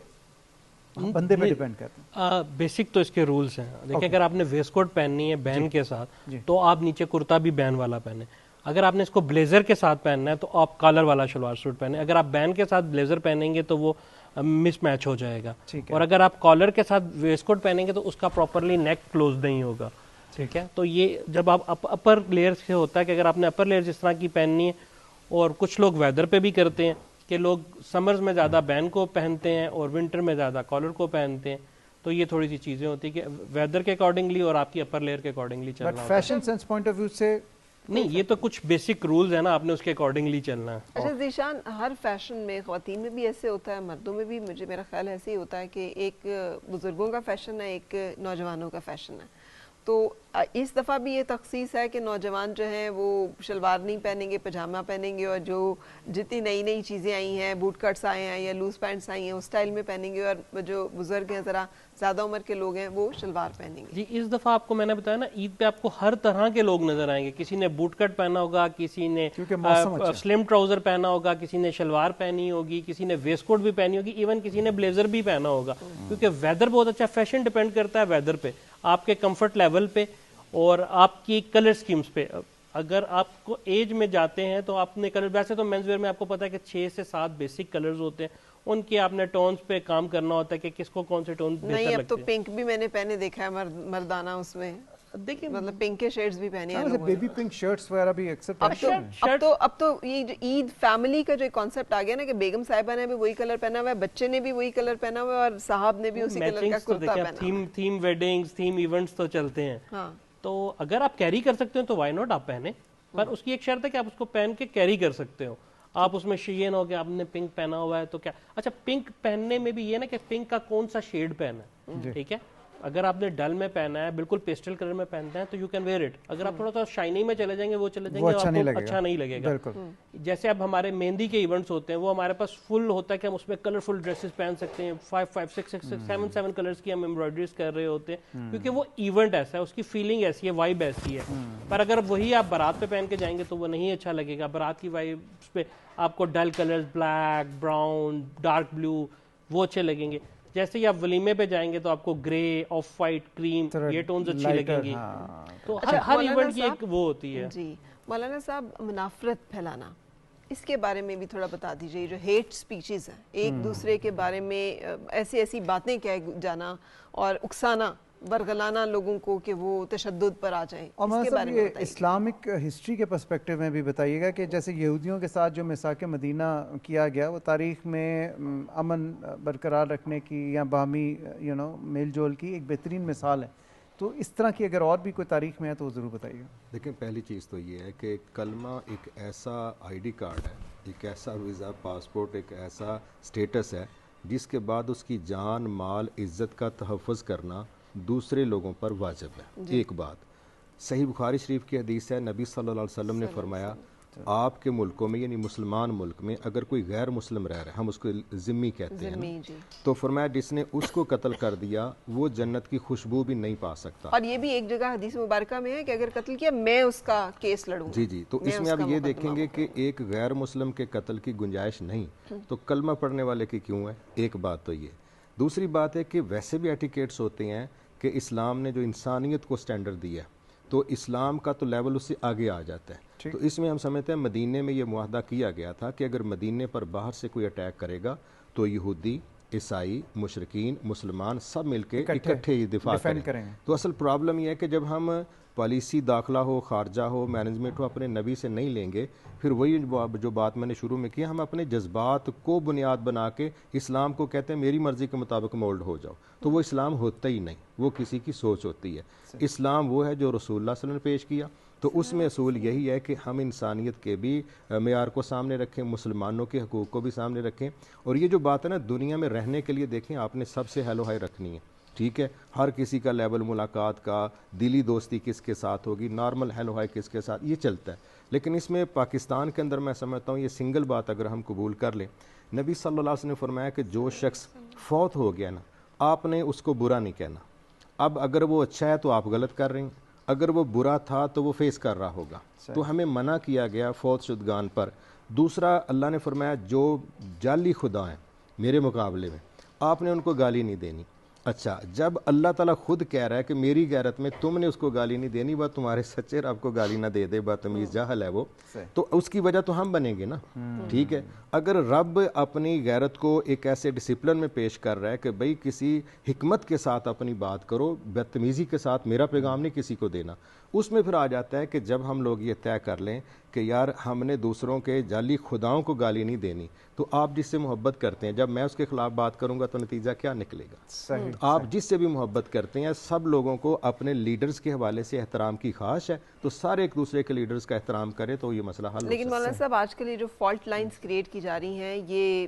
بندے پہ ڈیپینڈ کرتے ہیں؟ بیسک تو اس کے رولز ہیں. دیکھیں اگر آپ نے ویسٹ کوٹ پہننی ہے بین کے ساتھ تو آپ نیچے کرتا بھی بین والا پہنیں. اگر آپ نے اس کو بلیزر کے ساتھ پہننا ہے تو آپ کالر والا شلوار سوٹ پہنیں. اگر آپ بین کے ساتھ بلیزر پہنیں گے تو وہ مس میچ ہو جائے گا, اور اگر آپ کالر کے ساتھ ویسٹ کوٹ پہنیں گے تو اس کا پراپرلی نیک کلوز نہیں ہوگا. ٹھیک ہے, تو یہ جب آپ اپر لیئر سے ہوتا ہے کہ اگر آپ نے اپر لیئر جس طرح کی پہننی ہے, اور کچھ لوگ ویدر پہ بھی کرتے ہیں کہ لوگ سمرز میں زیادہ بین کو پہنتے ہیں اور ونٹر میں زیادہ کالر کو پہنتے ہیں, تو یہ تھوڑی سی چیزیں ہوتی ہیں کہ ویدر کے اکارڈنگلی اور آپ کی اپر لیئر کے اکارڈنگلی چلنا ہوتا ہے. Fashion sense point of view سے نہیں, یہ تو کچھ بیسک رولز ہیں نا, آپ نے اس کے اکارڈنگلی چلنا ہے. اچھا ذیشان, ہر فیشن میں خواتین میں بھی ایسے ہوتا ہے, مردوں میں بھی میرا خیال ایسے ہی ہوتا ہے کہ ایک بزرگوں کا فیشن ہے, ایک نوجوانوں کا فیشن ہے. تو اس دفعہ بھی یہ تخصیص ہے کہ نوجوان جو ہیں وہ شلوار نہیں پہنیں گے، پجامہ پہنیں گے، اور جو جتنی نئی نئی چیزیں آئی ہیں، بوٹ کٹس آئے ہیں یا لوز پینٹس آئی ہیں اس اسٹائل میں پہنیں گے، اور جو بزرگ ہیں ذرا زیادہ عمر کے لوگ ہیں وہ شلوار پہنیں گے. جی اس دفعہ آپ کو میں نے بتایا نا عید پہ آپ کو ہر طرح کے لوگ نظر آئیں گے. کسی نے بوٹ کٹ پہنا ہوگا، کسی نے سلم ٹراؤزر پہنا ہوگا، کسی نے شلوار پہنی ہوگی، کسی نے ویسٹ کوٹ بھی پہنی ہوگی، ایون کسی نے بلیزر بھی پہنا ہوگا. کیونکہ ویدر بہت اچھا، فیشن ڈپینڈ کرتا ہے ویدر پہ، آپ کے کمفرٹ لیول پہ اور آپ کی کلر سکیمز پہ. اگر آپ کو ایج میں جاتے ہیں تو آپ نے کلر، ویسے تو مینز ویئر میں آپ کو پتا ہے کہ 6 سے 7 بیسک کلرز ہوتے ہیں، ان کے آپ نے ٹونز پہ کام کرنا ہوتا ہے کہ کس کو کون سے ٹون بہتر لگتے ہیں. نہیں اب تو پنک بھی میں نے پہنے دیکھا ہے مردانہ، اس میں دیکھیں مطلب پنک کے شیڈز بھی پہنے ہیں لوگوں نے. بیبی پنک شرٹس وغیرہ بھی اکثر اب تو یہ جو عید فیملی کا جو کانسیپٹ آ گیا نا کہ بیگم صاحبہ نے بھی وہی کلر پہنا ہوا ہے، بچے نے بھی وہی کلر پہنا ہوا ہے، اور صاحب نے بھی اسی کلر کا کرتا پہنا ہوا ہے. تھیم ویڈنگز، تھیم ایونٹس تو چلتے ہیں. ہاں تو اگر آپ کیری کر سکتے ہیں تو وائی ناٹ آپ پہنے، پر اس کی ایک شرط ہے کہ آپ اس کو پہن کے کیری کر سکتے ہو. آپ اس میں شیئن ہو گیا، آپ نے پنک پہنا ہوا ہے تو کیا اچھا پنک پہننے میں بھی یہ نا کہ پنک کا کون سا شیڈ پہنا ہے. ٹھیک ہے، اگر آپ نے ڈل میں پہنا ہے، بالکل پیسٹل کلر میں پہنتے ہیں تو یو کین ویئر اٹ. اگر آپ تھوڑا سا شائننگ میں چلے جائیں گے، وہ چلے جائیں گے، آپ کو اچھا نہیں لگے گا. جیسے اب ہمارے مہندی کے ایونٹس ہوتے ہیں، وہ ہمارے پاس فل ہوتا ہے کہ ہم اس میں کلرفل ڈریسز پہن سکتے ہیں، 5 6 7 کلرز کی ہم ایمبرائڈریز کر رہے ہوتے ہیں، کیونکہ وہ ایونٹ ایسا ہے، اس کی فیلنگ ایسی ہے، وائب ایسی ہے. پر اگر وہی آپ بارات پہ پہن کے جائیں گے تو وہ نہیں اچھا لگے گا. بارات کی وائب پہ آپ کو dull colours, black, brown, dark blue, وہ اچھے لگیں گے. جیسے ہی آپ ولیمے پہ جائیں گے تو آپ کو گرے، آف وائٹ، کریم، یہ ٹونز اچھی لگیں گی. تو ہر ایونٹ کی ایک وہ ہوتی ہے. جی مولانا صاحب، منافرت پھیلانا اس کے بارے میں بھی تھوڑا بتا دیجیے. جو ہیٹ سپیچز ہیں، ایک دوسرے کے بارے میں ایسی باتیں کہہ جانا اور اکسانا، برگلانا لوگوں کو کہ وہ تشدد پر آ جائیں، اس کے بارے میں بتائیے. اسلامک ہسٹری کے پرسپیکٹو میں بھی بتائیے گا کہ جیسے یہودیوں کے ساتھ جو میثاق مدینہ کیا گیا، وہ تاریخ میں امن برقرار رکھنے کی یا باہمی میل جول کی ایک بہترین مثال ہے. تو اس طرح کی اگر اور بھی کوئی تاریخ میں ہے تو ضرور بتائیے گا. دیکھیں پہلی چیز تو یہ ہے کہ کلمہ ایک ایسا آئی ڈی کارڈ ہے، ایک ایسا ویزا، پاسپورٹ، ایک ایسا سٹیٹس ہے جس کے بعد اس کی جان، مال، عزت کا تحفظ کرنا دوسرے لوگوں پر واجب ہے. ایک بات صحیح بخاری شریف کی حدیث ہے، نبی صلی اللہ علیہ وسلم نے فرمایا آپ کے ملکوں میں یعنی مسلمان ملک میں اگر کوئی غیر مسلم رہ رہا ہے، ہم اس کو ذمی کہتے ہیں، تو فرمایا جس نے اس کو قتل کر دیا وہ جنت کی خوشبو بھی نہیں پا سکتا. اور یہ بھی ایک جگہ حدیث مبارکہ میں ہے کہ اگر قتل کیا میں اس کا کیس لڑوں. جی تو اس میں اب یہ دیکھیں گے کہ ایک غیر مسلم کے قتل کی گنجائش نہیں تو کلمہ پڑھنے والے کی کیوں ہے. ایک بات تو یہ. دوسری بات ہے کہ ویسے بھی ایٹیکیٹس ہوتے ہیں کہ اسلام نے جو انسانیت کو سٹینڈرڈ دیا تو اسلام کا تو لیول اس سے آگے آ جاتا ہے. تو اس میں ہم سمجھتے ہیں مدینے میں یہ معاہدہ کیا گیا تھا کہ اگر مدینے پر باہر سے کوئی اٹیک کرے گا تو یہودی، عیسائی، مشرکین، مسلمان سب مل کے اکٹھے دفاع کریں. تو اصل پرابلم یہ ہے کہ جب ہم پالیسی داخلہ ہو، خارجہ ہو، مینجمنٹ ہو اپنے نبی سے نہیں لیں گے، پھر وہی جو بات میں نے شروع میں کی، ہم اپنے جذبات کو بنیاد بنا کے اسلام کو کہتے ہیں میری مرضی کے مطابق مولڈ ہو جاؤ، تو وہ اسلام ہوتا ہی نہیں، وہ کسی کی سوچ ہوتی ہے. اسلام وہ ہے جو رسول اللہ صلی اللہ علیہ وسلم نے پیش کیا. تو اس میں اصول یہی ہے کہ ہم انسانیت کے بھی معیار کو سامنے رکھیں، مسلمانوں کے حقوق کو بھی سامنے رکھیں. اور یہ جو بات ہے نا دنیا میں رہنے کے لیے دیکھیں آپ نے سب سے ہیلو ہائی رکھنی ہے. ٹھیک ہے، ہر کسی کا لیول ملاقات کا، دلی دوستی کس کے ساتھ ہوگی، نارمل ہیلو ہائی کس کے ساتھ، یہ چلتا ہے. لیکن اس میں پاکستان کے اندر میں سمجھتا ہوں یہ سنگل بات اگر ہم قبول کر لیں، نبی صلی اللہ علیہ وسلم نے فرمایا کہ جو شخص فوت ہو گیا نا آپ نے اس کو برا نہیں کہنا. اب اگر وہ اچھا ہے تو آپ غلط کر رہے ہیں، اگر وہ برا تھا تو وہ فیس کر رہا ہوگا. تو ہمیں منع کیا گیا فوت شدگان پر. دوسرا اللہ نے فرمایا جو جعلی خدا ہیں میرے مقابلے میں آپ نے ان کو گالی نہیں دینی. اچھا جب اللہ تعالیٰ خود کہہ رہا ہے کہ میری غیرت میں تم نے اس کو گالی نہیں دینی، وہ تمہارے سچے رب کو گالی نہ دے دے، بدتمیز جاہل ہے وہ، تو اس کی وجہ تو ہم بنیں گے نا. ٹھیک ہے، اگر رب اپنی غیرت کو ایک ایسے ڈسپلن میں پیش کر رہا ہے کہ بھئی کسی حکمت کے ساتھ اپنی بات کرو، بدتمیزی کے ساتھ میرا پیغام نہیں کسی کو دینا، اس میں پھر آ جاتا ہے کہ جب ہم لوگ یہ طے کر لیں کہ یار ہم نے دوسروں کے جعلی خداؤں کو گالی نہیں دینی، تو آپ جس سے محبت کرتے ہیں جب میں اس کے خلاف بات کروں گا تو نتیجہ کیا نکلے گا؟ آپ جس سے بھی محبت کرتے ہیں سب لوگوں کو اپنے لیڈرز کے حوالے سے احترام کی خواہش ہے تو سارے ایک دوسرے کے لیڈرز کا احترام کریں تو یہ مسئلہ حل ہو سکتا ہے. لیکن مولانا صاحب آج کل یہ جو فالٹ لائنز کریٹ کی جا رہی ہیں یہ